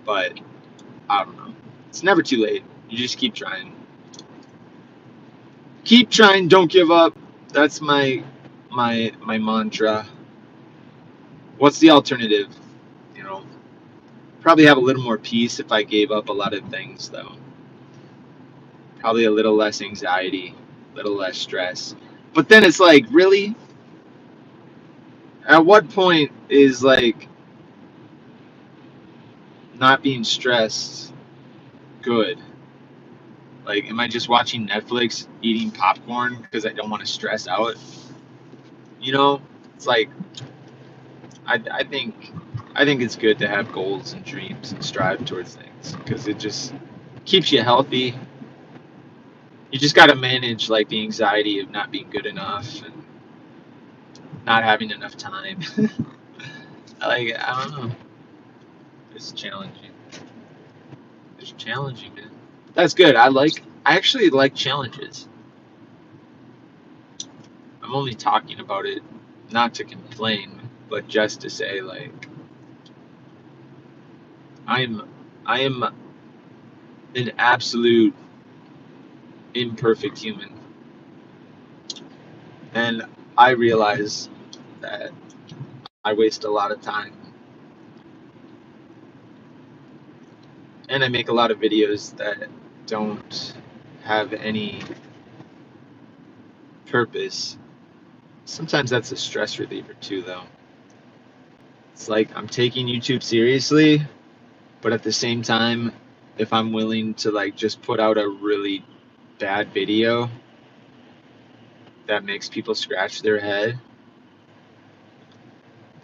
[SPEAKER 1] But I don't know. It's never too late. You just keep trying. Keep trying, don't give up. That's my mantra. What's the alternative? You know, probably have a little more peace if I gave up a lot of things though. Probably a little less anxiety, a little less stress. But then it's like, really? At what point is like not being stressed good? Like, am I just watching Netflix, eating popcorn because I don't want to stress out? You know, it's like I think it's good to have goals and dreams and strive towards things because it just keeps you healthy. You just got to manage like the anxiety of not being good enough and not having enough time. Like I don't know. It's challenging. It's challenging, man. That's good. I actually like challenges. I'm only talking about it not to complain, but just to say like I'm I am an absolute imperfect human, and I realize that I waste a lot of time and I make a lot of videos that don't have any purpose. Sometimes that's a stress reliever too, though. It's like I'm taking YouTube seriously, but at the same time, if I'm willing to like just put out a really bad video that makes people scratch their head,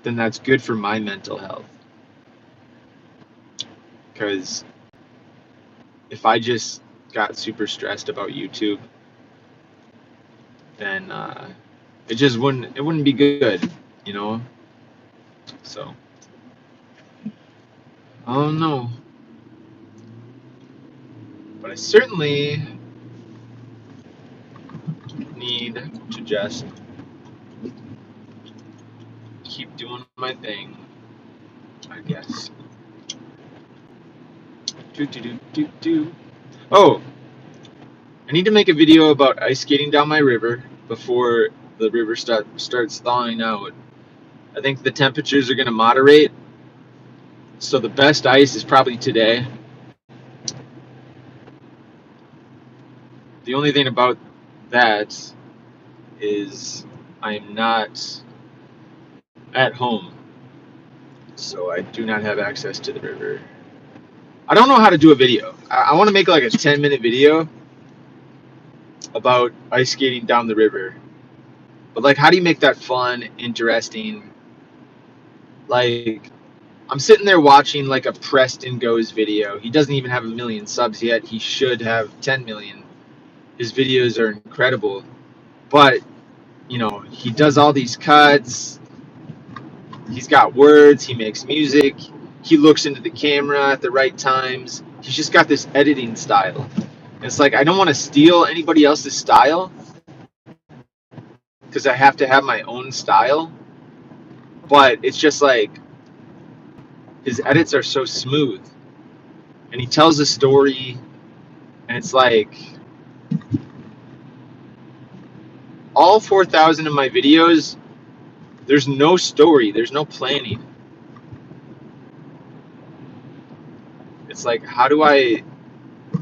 [SPEAKER 1] then that's good for my mental health. Because if I just got super stressed about YouTube, then it wouldn't be good, you know. So I don't know, but I certainly need to just keep doing my thing, I guess. Do do do do do. Oh, I need to make a video about ice skating down my river before the river starts thawing out. I think the temperatures are going to moderate, so the best ice is probably today. The only thing about that is I am not at home, so I do not have access to the river. I don't know how to do a video. I want to make like a 10-minute video about ice skating down the river. But like, how do you make that fun, interesting? Like, I'm sitting there watching like a Preston Goes video. He doesn't even have 1 million subs yet. He should have 10 million. His videos are incredible. But, you know, he does all these cuts. He's got words. He makes music. He looks into the camera at the right times. He's just got this editing style. And it's like, I don't want to steal anybody else's style because I have to have my own style. But it's just like his edits are so smooth. And he tells a story, and it's like all 4,000 of my videos, there's no story, there's no planning. It's like, how do I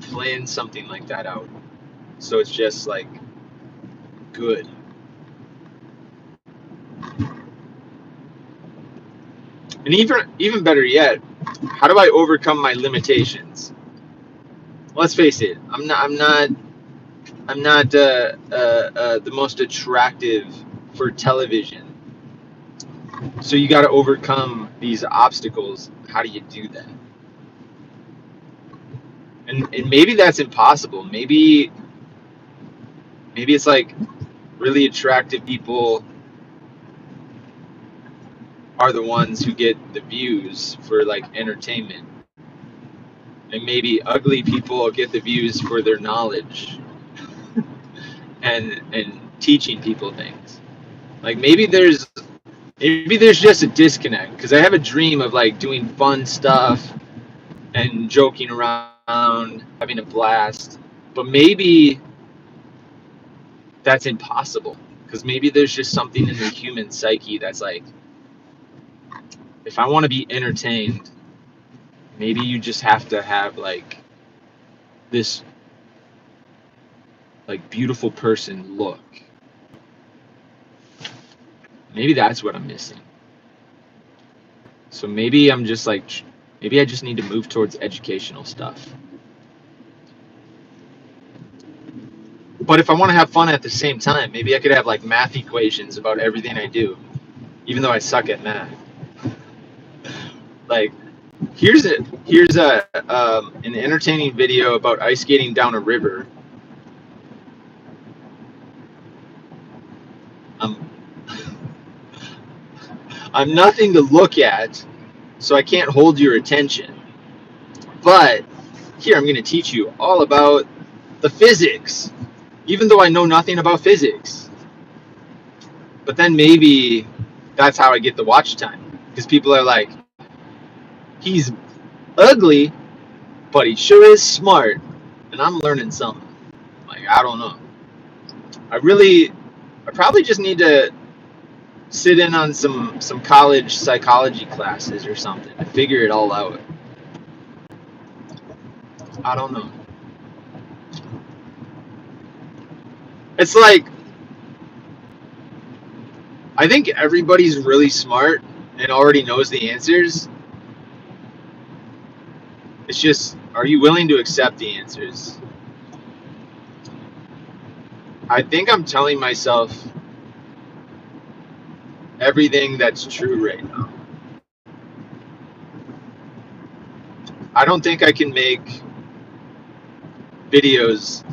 [SPEAKER 1] plan something like that out so it's just like good? And even better yet, how do I overcome my limitations? Let's face it, I'm not the most attractive for television. So you got to overcome these obstacles. How do you do that? And maybe that's impossible. Maybe it's like really attractive people are the ones who get the views for like entertainment, and maybe ugly people get the views for their knowledge and teaching people things. Like maybe there's just a disconnect, because I have a dream of like doing fun stuff and joking around, having a blast, but maybe that's impossible, because maybe there's just something in the human psyche that's like, if I want to be entertained, maybe you just have to have like this like beautiful person look. Maybe that's what I'm missing. So maybe I'm just like, maybe I just need to move towards educational stuff. But if I want to have fun at the same time, maybe I could have like math equations about everything I do, even though I suck at math. Like, here's an entertaining video about ice skating down a river. I'm nothing to look at, so I can't hold your attention. But here, I'm going to teach you all about the physics, even though I know nothing about physics. But then maybe that's how I get the watch time, because people are like, he's ugly, but he sure is smart, and I'm learning something. Like, I don't know. I probably just need to sit in on some college psychology classes or something to figure it all out. I don't know. It's like, I think everybody's really smart and already knows the answers. It's just, are you willing to accept the answers? I think I'm telling myself everything that's true right now. I don't think I can make videos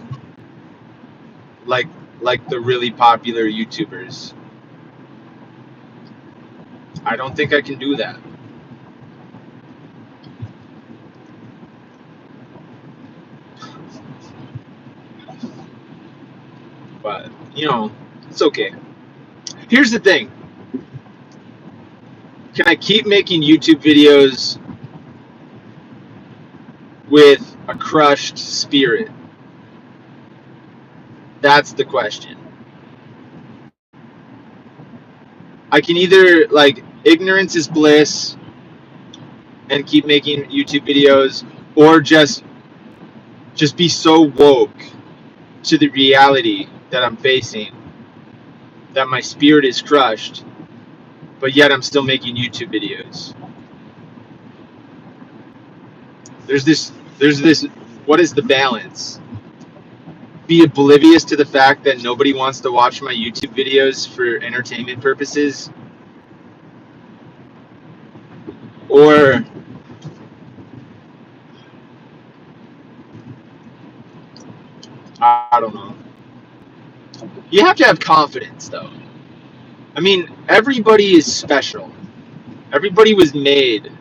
[SPEAKER 1] like the really popular YouTubers. I don't think I can do that. But, it's okay. Here's the thing. Can I keep making YouTube videos with a crushed spirit? That's the question. I can either, like, ignorance is bliss and keep making YouTube videos, or just be so woke to the reality that I'm facing that my spirit is crushed, but yet I'm still making YouTube videos. There's this, what is the balance? Be oblivious to the fact that nobody wants to watch my YouTube videos for entertainment purposes, or I don't know. You have to have confidence, though. I mean, everybody is special. Everybody was made.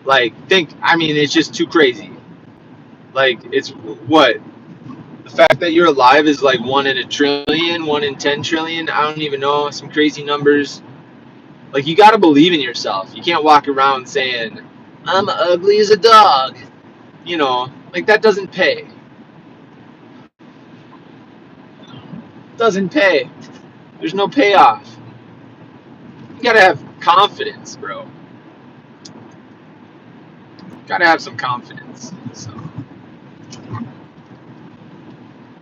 [SPEAKER 1] Like, it's just too crazy. Like, it's what? The fact that you're alive is like 1 in a trillion, 1 in 10 trillion. I don't even know. Some crazy numbers. Like, you gotta believe in yourself. You can't walk around saying, I'm ugly as a dog. Like, that doesn't pay. Doesn't pay. There's no payoff. You gotta have confidence, bro. Gotta have some confidence. So,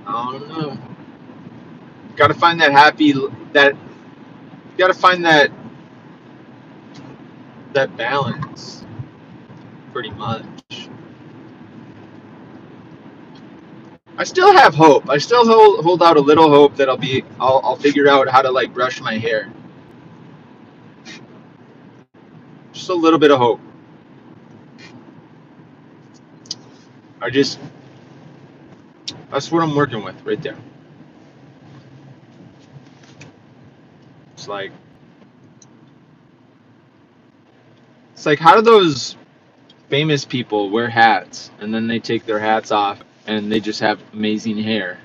[SPEAKER 1] I don't know. Gotta find that gotta find that balance, pretty much. I still have hope. I still hold out a little hope that I'll figure out how to, like, brush my hair. Just a little bit of hope. That's what I'm working with right there. It's like how do those famous people wear hats and then they take their hats off and they just have amazing hair?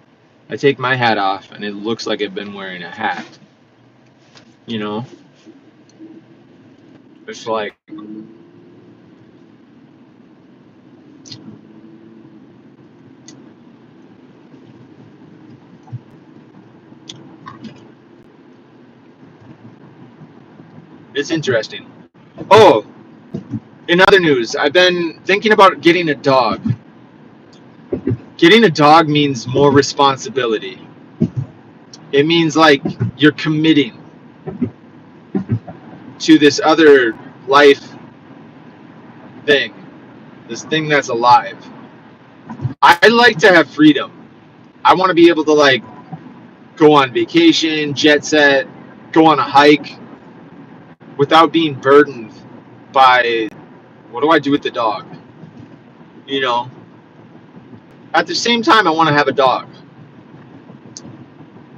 [SPEAKER 1] I take my hat off and it looks like I've been wearing a hat. It's like, it's interesting. Oh, in other news, I've been thinking about getting a dog. Getting a dog means more responsibility. It means, like, you're committing to this other life thing, this thing that's alive. I like to have freedom. I want to be able to, like, go on vacation, jet set, go on a hike without being burdened by, what do I do with the dog? At the same time, I want to have a dog.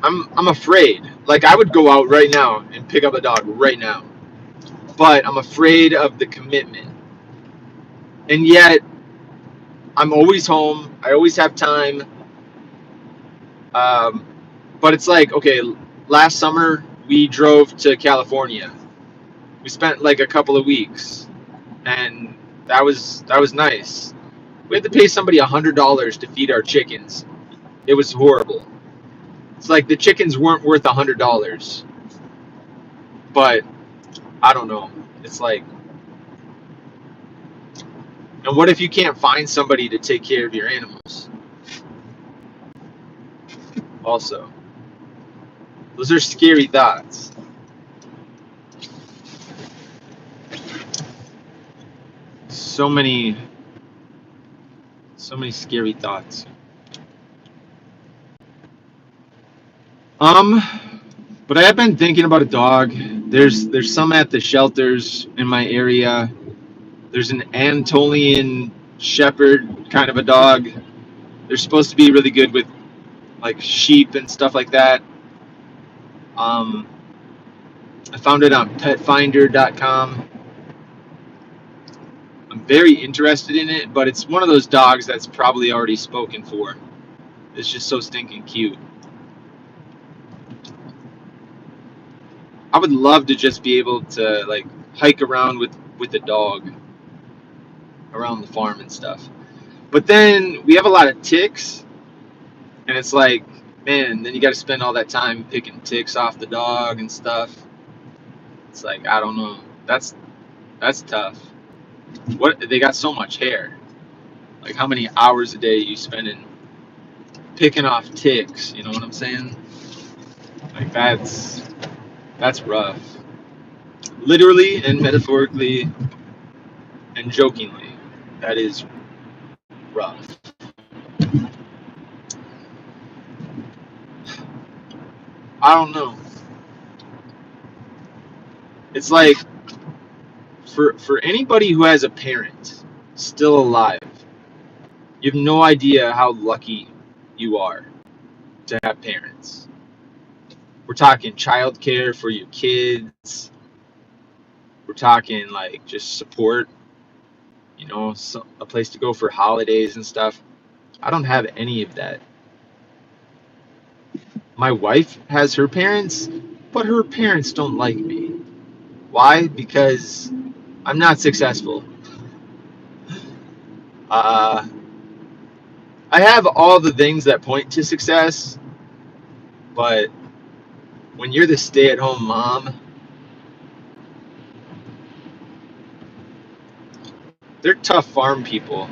[SPEAKER 1] I'm afraid. Like, I would go out right now and pick up a dog right now. but I'm afraid of the commitment. And yet, I'm always home. I always have time. Um, but it's like, okay, last summer we drove to California. We spent like a couple of weeks, and that was nice. We had to pay somebody $100 to feed our chickens. It was horrible. It's like the chickens weren't worth $100, but I don't know. It's like, and what if you can't find somebody to take care of your animals? Also, those are scary thoughts. So many, so many scary thoughts. Um, but I have been thinking about a dog. There's some at the shelters in my area. There's an Anatolian Shepherd kind of a dog. They're supposed to be really good with like sheep and stuff like that. Um, I found it on PetFinder.com. I'm very interested in it, but it's one of those dogs that's probably already spoken for. It's just so stinking cute. I would love to just be able to like hike around with the dog around the farm and stuff. But then we have a lot of ticks, and it's like, man, then you got to spend all that time picking ticks off the dog and stuff. It's like, I don't know. That's tough. What, they got so much hair. Like how many hours a day you spending picking off ticks, you know what I'm saying? Like that's rough. Literally and metaphorically and jokingly. That is rough. I don't know. It's like for anybody who has a parent still alive, you have no idea how lucky you are to have parents. We're talking childcare for your kids. We're talking like just support, a place to go for holidays and stuff. I don't have any of that. My wife has her parents, but her parents don't like me. Why? Because I'm not successful. Uh, I have all the things that point to success, but when you're the stay-at-home mom, they're tough farm people.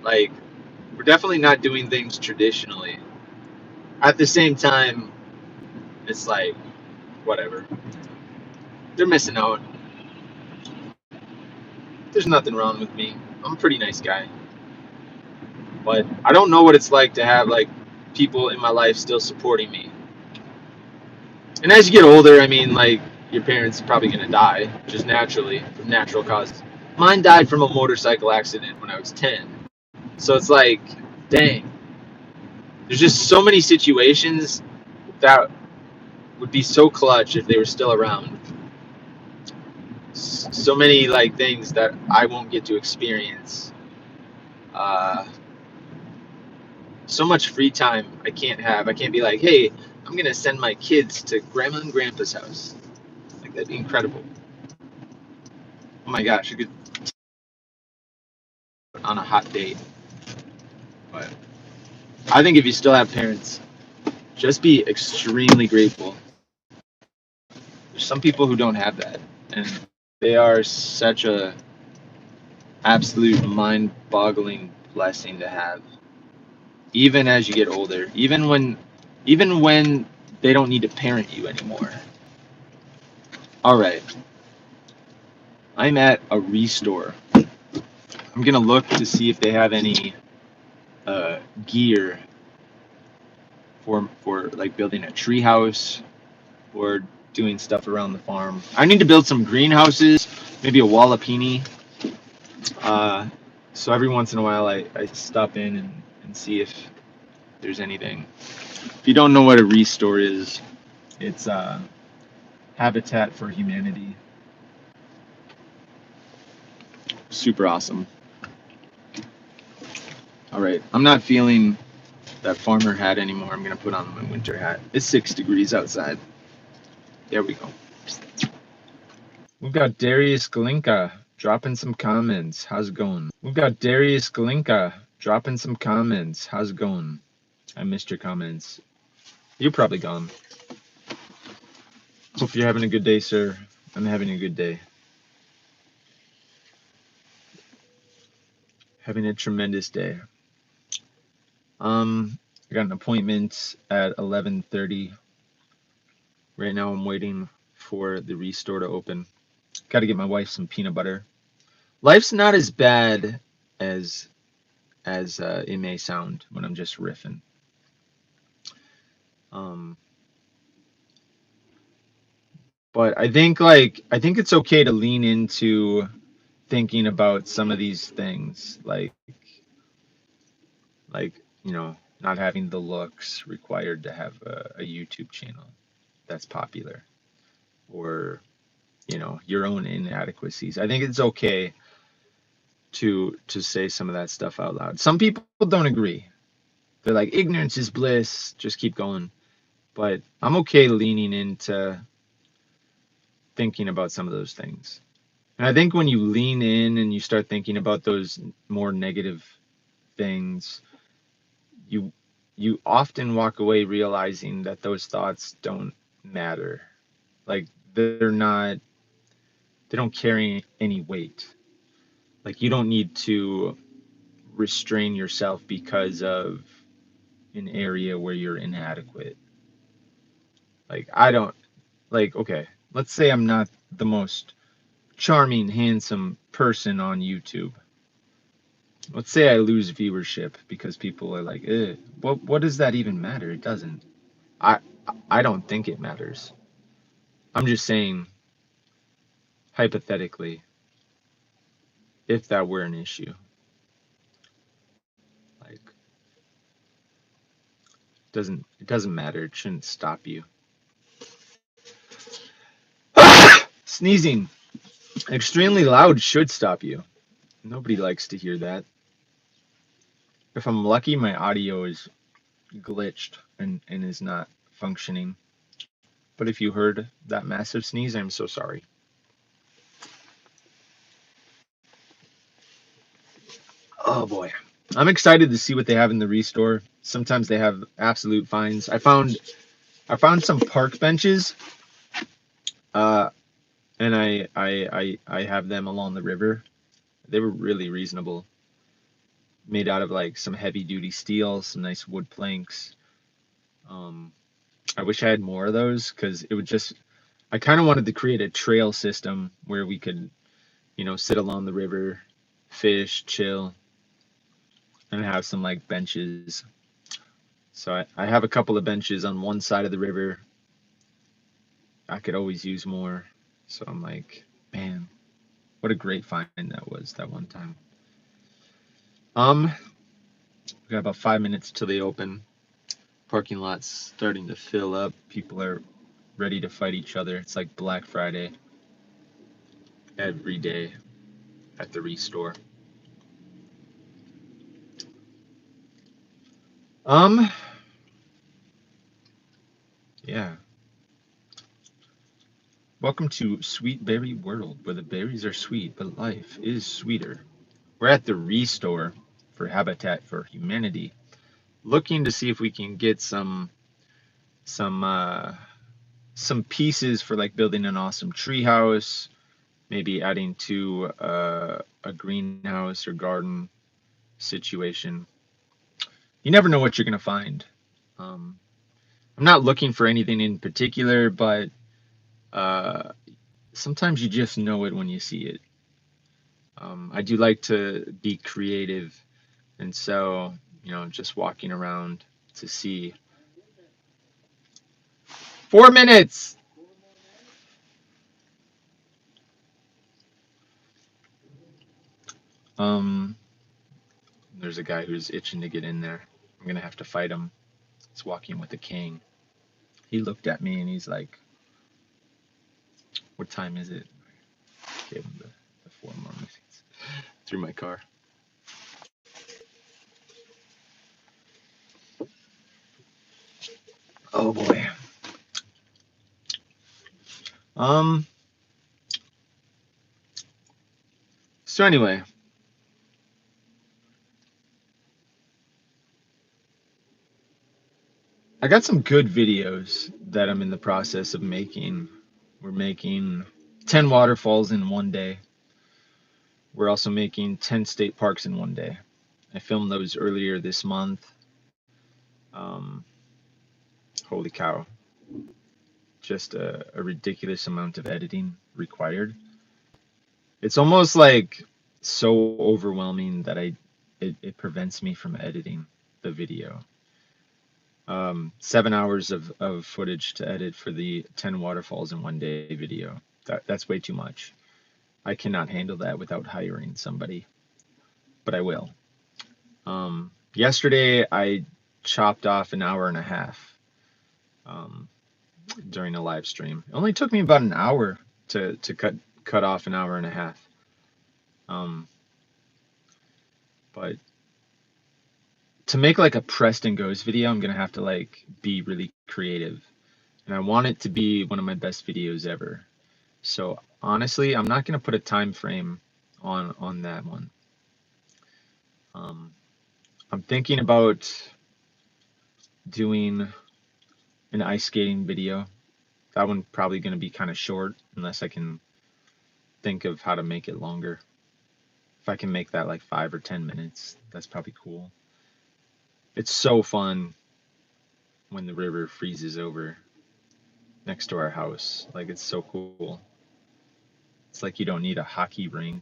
[SPEAKER 1] Like, we're definitely not doing things traditionally. At the same time, it's like, whatever. They're missing out. There's nothing wrong with me. I'm a pretty nice guy. But I don't know what it's like to have, like, people in my life still supporting me. And as you get older, I mean, like, your parents are probably going to die, just naturally, from natural causes. Mine died from a motorcycle accident when I was 10. So it's like, dang. There's just so many situations that would be so clutch if they were still around. So many, like, things that I won't get to experience. So much free time I can't have. I can't be like, hey, I'm going to send my kids to grandma and grandpa's house. Like, that'd be incredible. Oh my gosh, you could on a hot date. But I think if you still have parents, just be extremely grateful. There's some people who don't have that, and they are such a absolute mind-boggling blessing to have. Even as you get older, even when they don't need to parent you anymore. All right, I'm at a restore. I'm gonna look to see if they have any gear for like building a tree house or doing stuff around the farm. I need to build some greenhouses, maybe a wallapini. So every once in a while I stop in and see if there's anything. If you don't know what a restore is, it's Habitat for Humanity. Super awesome. All right, I'm not feeling that farmer hat anymore. I'm gonna put on my winter hat. It's 6 degrees outside. There we go. We've got Darius Galinka dropping some comments. How's it going? We've got Darius Galinka dropping some comments. How's it going? I missed your comments. You're probably gone. Hope you're having a good day, sir. I'm having a good day. Having a tremendous day. I got an appointment at 11:30. Right now I'm waiting for the Restore to open. Got to get my wife some peanut butter. Life's not as bad as it may sound when I'm just riffing. But I think it's okay to lean into thinking about some of these things, like not having the looks required to have a YouTube channel that's popular, or your own inadequacies. I think it's okay to say some of that stuff out loud. Some people don't agree. They're like, ignorance is bliss, just keep going. But I'm okay leaning into thinking about some of those things. And I think when you lean in and you start thinking about those more negative things, you often walk away realizing that those thoughts don't matter. Like they don't carry any weight. Like you don't need to restrain yourself because of an area where you're inadequate. Like I don't okay, let's say I'm not the most charming, handsome person on YouTube. Let's say I lose viewership because people are like, what does that even matter? It doesn't. I I don't think it matters. I'm just saying, hypothetically, if that were an issue, like it doesn't matter. It shouldn't stop you. Sneezing extremely loud should stop you. Nobody likes to hear that. If I'm lucky, my audio is glitched and is not functioning. But if you heard that massive sneeze, I'm so sorry. Oh boy. I'm excited to see what they have in the Restore. Sometimes they have absolute finds. I found some park benches, and I have them along the river. They were really reasonable. Made out of like some heavy duty steel, some nice wood planks. I wish I had more of those because it would just. I kind of wanted to create a trail system where we could, sit along the river, fish, chill, and have some like benches. So I have a couple of benches on one side of the river. I could always use more. So I'm like, man, what a great find that was that one time. We got about 5 minutes till they open. Parking lot's starting to fill up. People are ready to fight each other. It's like Black Friday every day at the Restore. Yeah. Welcome to Sweet Berry World, where the berries are sweet, but life is sweeter. We're at the Restore for Habitat for Humanity, looking to see if we can get some pieces for like building an awesome treehouse, maybe adding to a greenhouse or garden situation. You never know what you're gonna find. Um, I'm not looking for anything in particular, but sometimes you just know it when you see it. I do like to be creative, and so just walking around to see. 4 minutes. Um, there's a guy who's itching to get in there. I'm gonna have to fight him. He's walking with a king. He looked at me and he's like, "What time is it?" Gave him the 4 more minutes. through my car. Oh boy. So anyway, I got some good videos that I'm in the process of making. We're making 10 waterfalls in one day. We're also making 10 state parks in one day. I filmed those earlier this month. Um, Holy cow. Just a ridiculous amount of editing required. It's almost like so overwhelming that it prevents me from editing the video. 7 hours of footage to edit for the 10 waterfalls in one day video. That's way too much. I cannot handle that without hiring somebody, but I will. Yesterday I chopped off an hour and a half during a live stream. It only took me about an hour to cut off an hour and a half. But to make like a Preston Goes video, I'm gonna have to like be really creative, and I want it to be one of my best videos ever. So honestly, I'm not gonna put a time frame on that one. I'm thinking about doing an ice skating video. That one probably gonna be kind of short unless I can think of how to make it longer. If I can make that like 5 or 10 minutes, that's probably cool. It's so fun when the river freezes over next to our house. Like, it's so cool. It's like you don't need a hockey rink.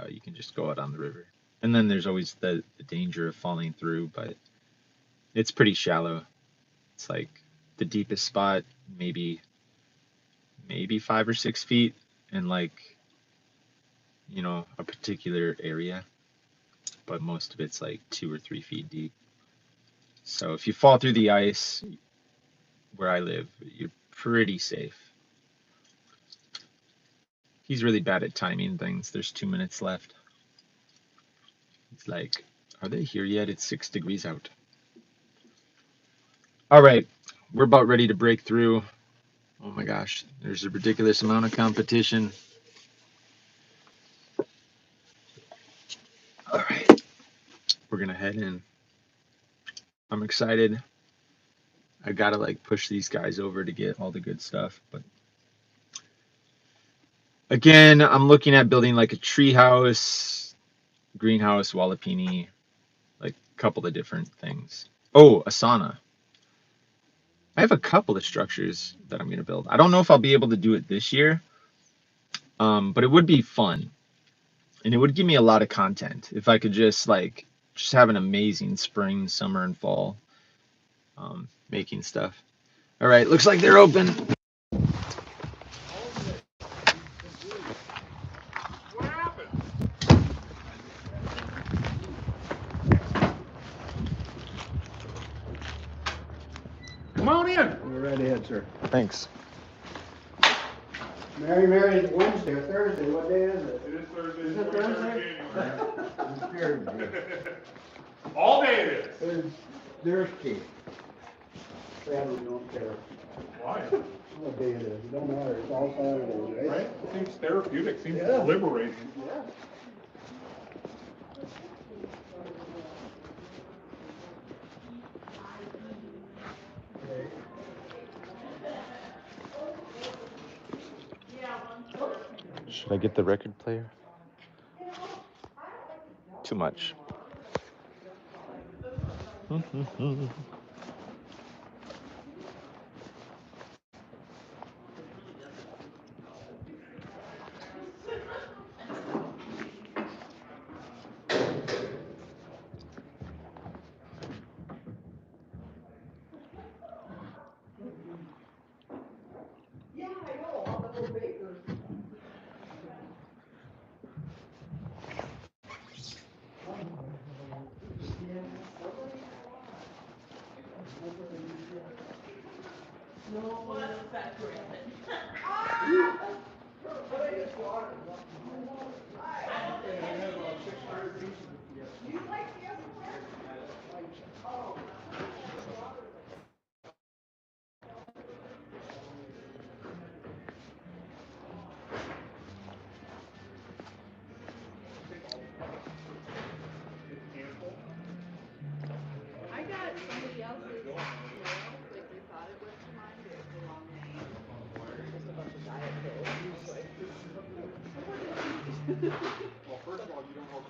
[SPEAKER 1] You can just go out on the river. And then there's always the danger of falling through, but it's pretty shallow. It's like the deepest spot, maybe 5 or 6 feet in like, a particular area, but most of it's like 2 or 3 feet deep. So if you fall through the ice where I live, you're pretty safe. He's really bad at timing things. There's 2 minutes left. It's like, are they here yet? It's 6 degrees out. All right, we're about ready to break through. Oh my gosh, there's a ridiculous amount of competition. All right, we're gonna head in. I'm excited. I gotta like push these guys over to get all the good stuff, but again, I'm looking at building like a tree house, greenhouse, Wallapini, like a couple of different things. Oh, a sauna. I have a couple of structures that I'm gonna build. I don't know if I'll be able to do it this year, but it would be fun, and it would give me a lot of content if I could just have an amazing spring, summer, and fall making stuff. All right, looks like they're open.
[SPEAKER 2] What happened? Come on in.
[SPEAKER 3] We're right ahead, sir.
[SPEAKER 1] Thanks.
[SPEAKER 3] Mary, it's Wednesday or Thursday. What day is it?
[SPEAKER 2] It is Thursday,
[SPEAKER 3] Is
[SPEAKER 2] the
[SPEAKER 3] it
[SPEAKER 2] 23rd of
[SPEAKER 3] Thursday?
[SPEAKER 2] January.
[SPEAKER 3] Thursday.
[SPEAKER 2] All day it is.
[SPEAKER 3] It's Thursday. Sadly, don't care
[SPEAKER 2] Why?
[SPEAKER 3] what day it is. It don't matter. It's all Saturday,
[SPEAKER 2] Right? It seems therapeutic, seems
[SPEAKER 3] Yeah.
[SPEAKER 2] liberating.
[SPEAKER 3] Yeah.
[SPEAKER 1] Should I get the record player? Too much.
[SPEAKER 2] Well, first of all, you don't know.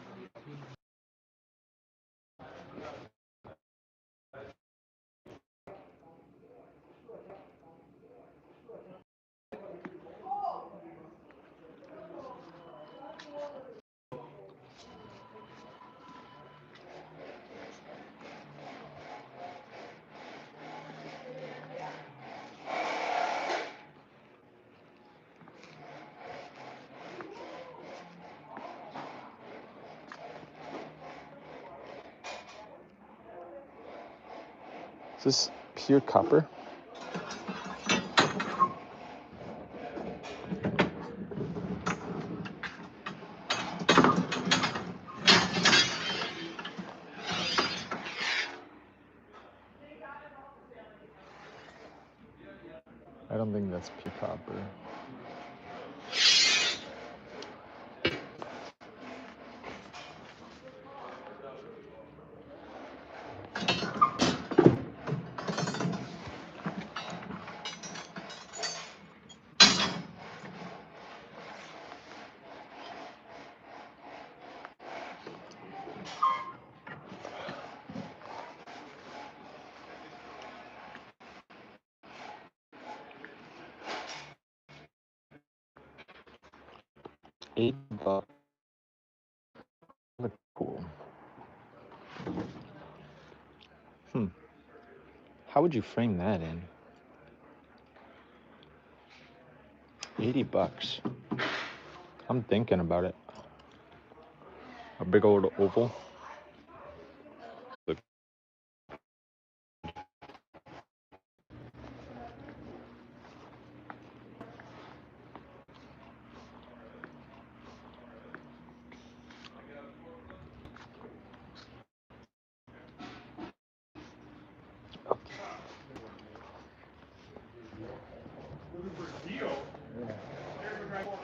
[SPEAKER 1] Is this pure copper? I don't think that's pure copper. $8. Look cool. How would you frame that in? $80. I'm thinking about it. A big old oval. Look.
[SPEAKER 2] Looking for Geo. There's the right one.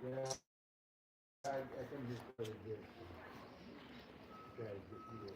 [SPEAKER 3] Yeah, I can just put it here. Try to get you over.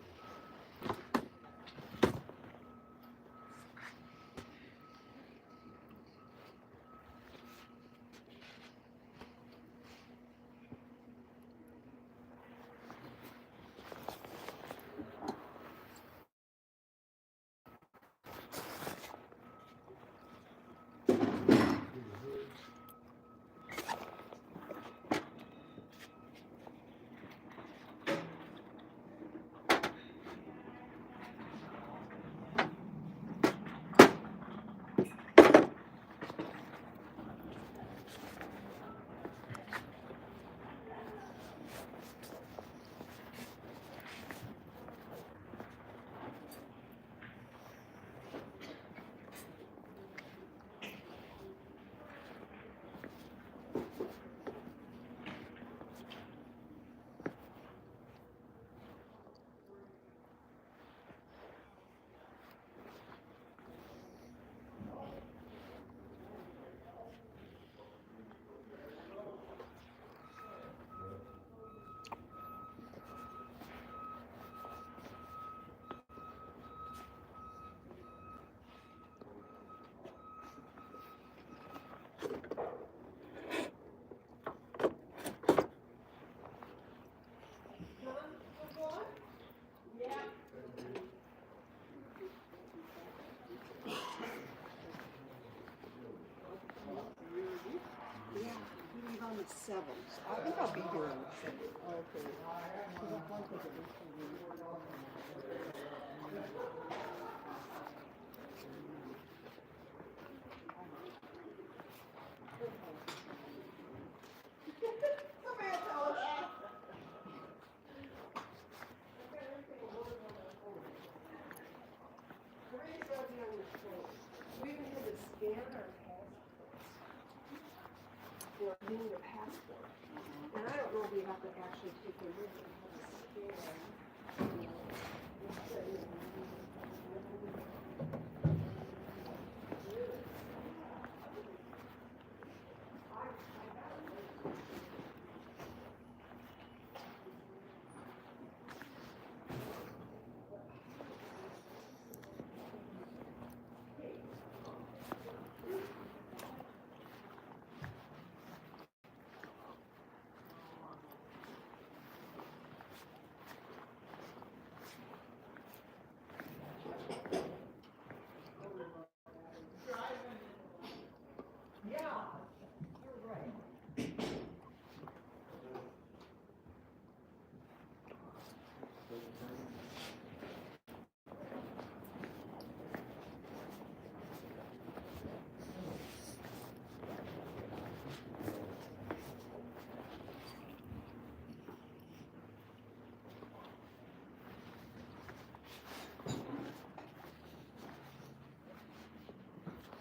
[SPEAKER 4] at 7, so I think I'll be here in 7.
[SPEAKER 3] Okay.
[SPEAKER 4] We even had to scan our passports. Or need a passport. And I don't know if we have to actually take them with us. We have to scan.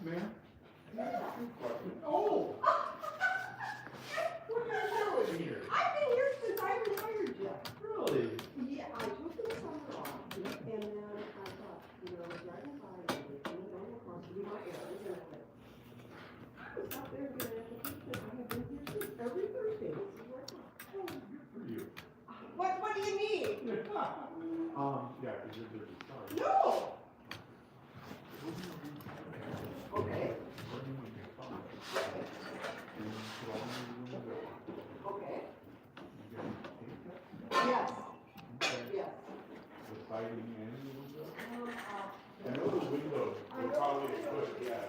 [SPEAKER 2] Ma'am? Oh! What are you doing here?
[SPEAKER 4] I've been here since I retired, Jeff.
[SPEAKER 2] Really?
[SPEAKER 4] Yeah, I took the summer off, and then I thought, driving by and going across to do my errands, and I went, I was out there doing application, I have been here since every Thursday, this is where I come.
[SPEAKER 2] Oh, good for you.
[SPEAKER 4] What do you mean?
[SPEAKER 2] Yeah, because you're busy, sorry.
[SPEAKER 4] No! Okay, okay, yes, yes.
[SPEAKER 2] The siding and the window? I know the windows were probably good, yeah.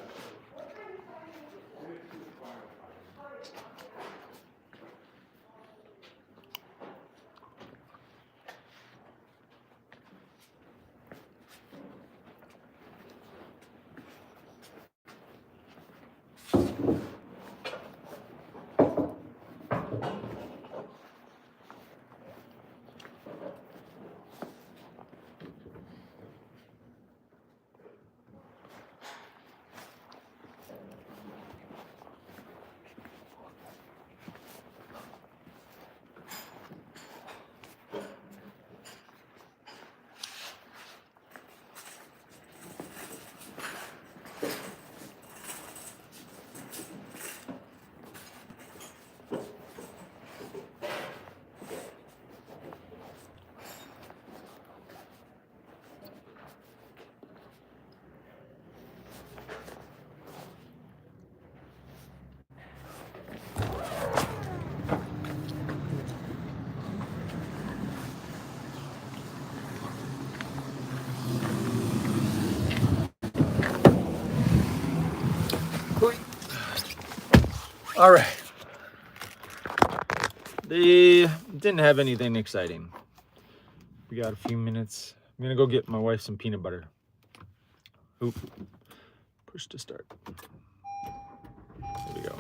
[SPEAKER 1] All right. They didn't have anything exciting. We got a few minutes. I'm gonna go get my wife some peanut butter. Oop. Push to start. There we go.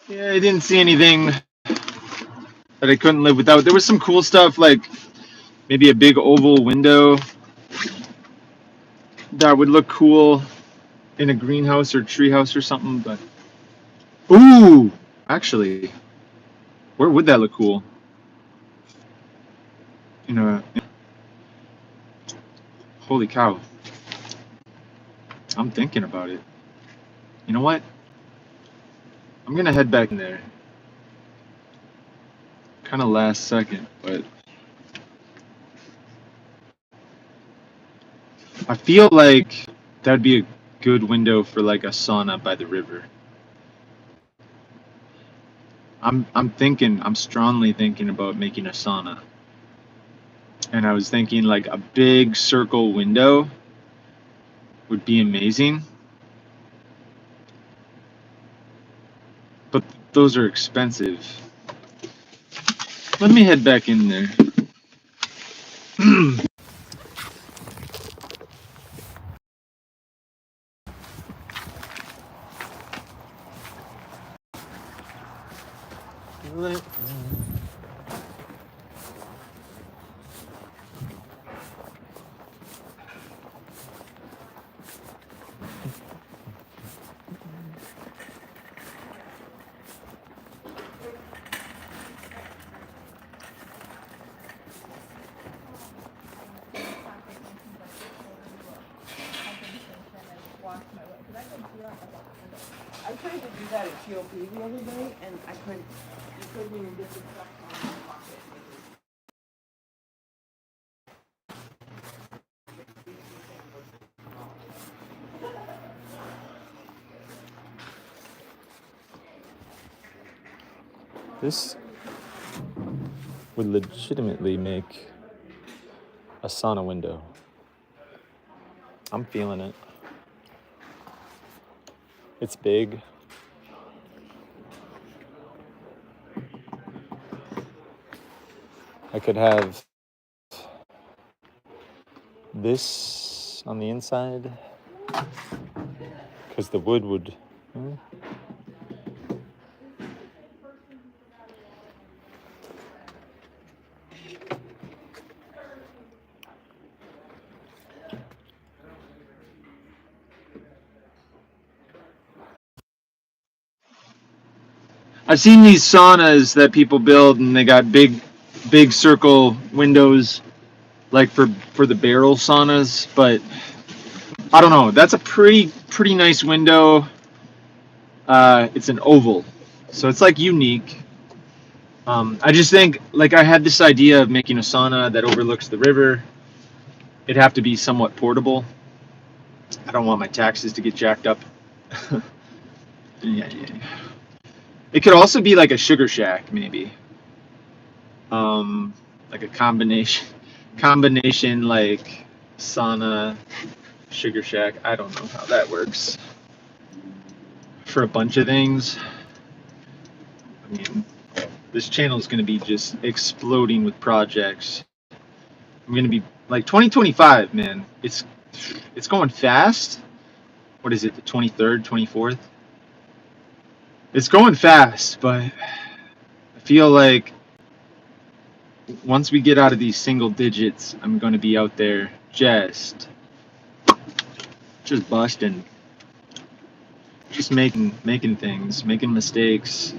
[SPEAKER 1] Yeah, I didn't see anything that I couldn't live without. There was some cool stuff, like maybe a big oval window that would look cool in a greenhouse or treehouse or something, but ooh, actually, where would that look cool? Holy cow. I'm thinking about it. You know what? I'm gonna head back in there. Kind of last second, but I feel like that'd be a good window for like a sauna by the river. I'm strongly thinking about making a sauna. And I was thinking like a big circle window would be amazing. But those are expensive. Let me head back in there.
[SPEAKER 4] I tried to do that at GOP the other day, and I couldn't, you couldn't even get the stuff on the pocket.
[SPEAKER 1] This would legitimately make a sauna window. I'm feeling it. It's big. I could have this on the inside because the wood would. I've seen these saunas that people build, and they got big circle windows, like for the barrel saunas. But I don't know. That's a pretty nice window. It's an oval, so it's like unique. I just think like I had this idea of making a sauna that overlooks the river. It'd have to be somewhat portable. I don't want my taxes to get jacked up. Yeah. It could also be like a sugar shack, maybe. Like a combination like sauna, sugar shack. I don't know how that works for a bunch of things. I mean, this channel is going to be just exploding with projects. I'm going to be like 2025, man. It's going fast. What is it? The 23rd, 24th? It's going fast, but I feel like once we get out of these single digits, I'm going to be out there just busting, just making things, making mistakes.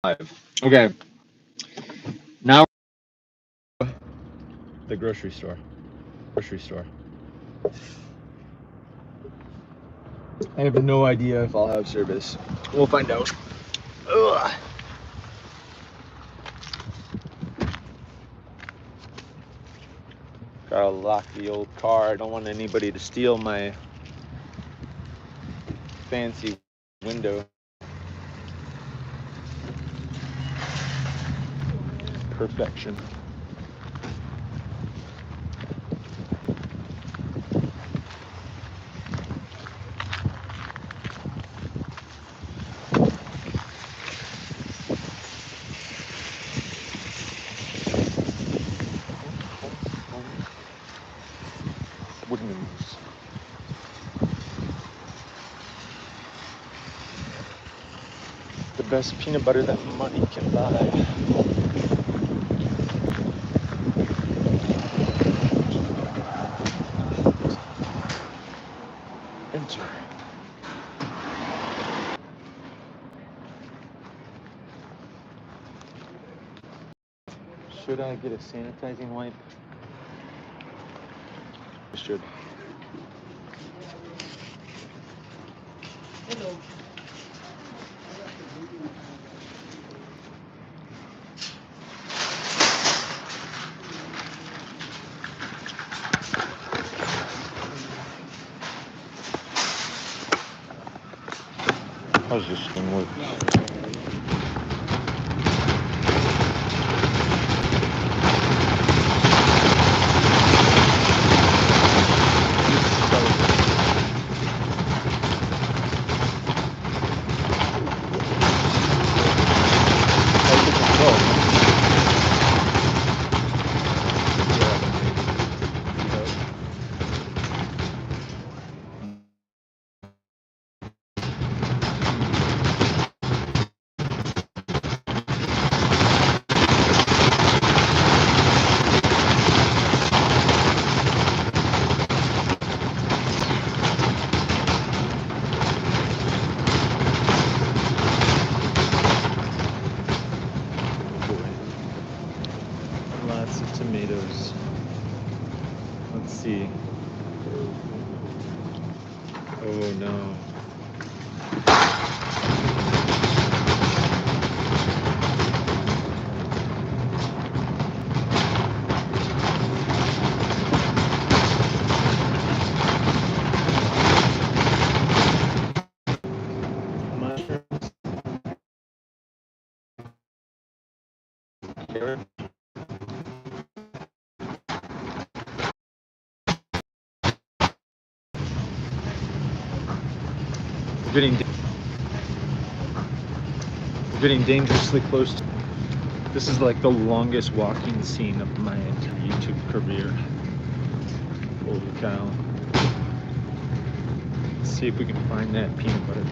[SPEAKER 1] Okay, now the grocery store. I have no idea if I'll have service. We'll find out. Ugh. Gotta lock the old car. I don't want anybody to steal my fancy window. Perfection. Woodman's. The best peanut butter that money can buy. Enter. Should I get a sanitizing wipe? I should. How's this thing work? Lots of tomatoes. Let's see. Oh no. Mushrooms. Carrot. We're getting dangerously close to. This is like the longest walking scene of my entire YouTube career. Holy cow. Let's see if we can find that peanut butter.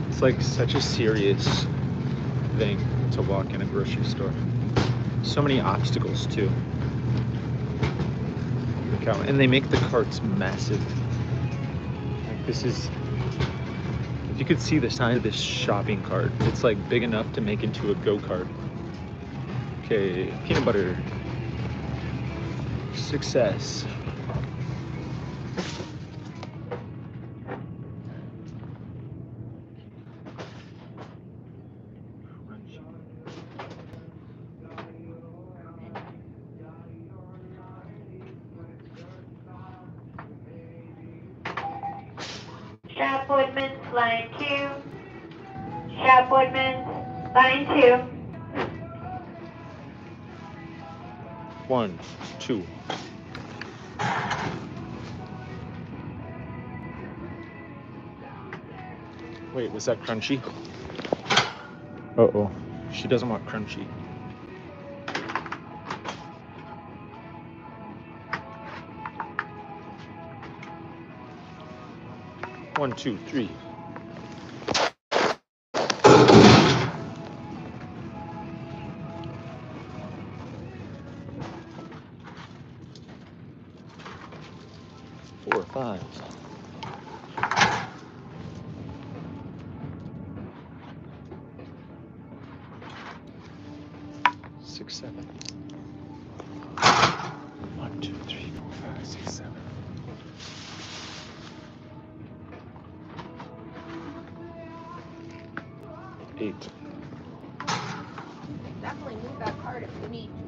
[SPEAKER 1] It's like such a serious thing to walk in a grocery store. So many obstacles too. Holy cow. And they make the carts massive. Like this is, if you could see the size of this shopping cart, it's like big enough to make into a go-kart. Okay, peanut butter. Success.
[SPEAKER 5] Shop Woodman's line 2. Shop Woodman's line 2.
[SPEAKER 1] 1, 2. Wait, was that crunchy? Uh-oh. She doesn't want crunchy. One, two, three. Four, five. 6, 7. 1, 2, 3, 4, 5, 6, 7. Eight.
[SPEAKER 6] Definitely move that card if we need to.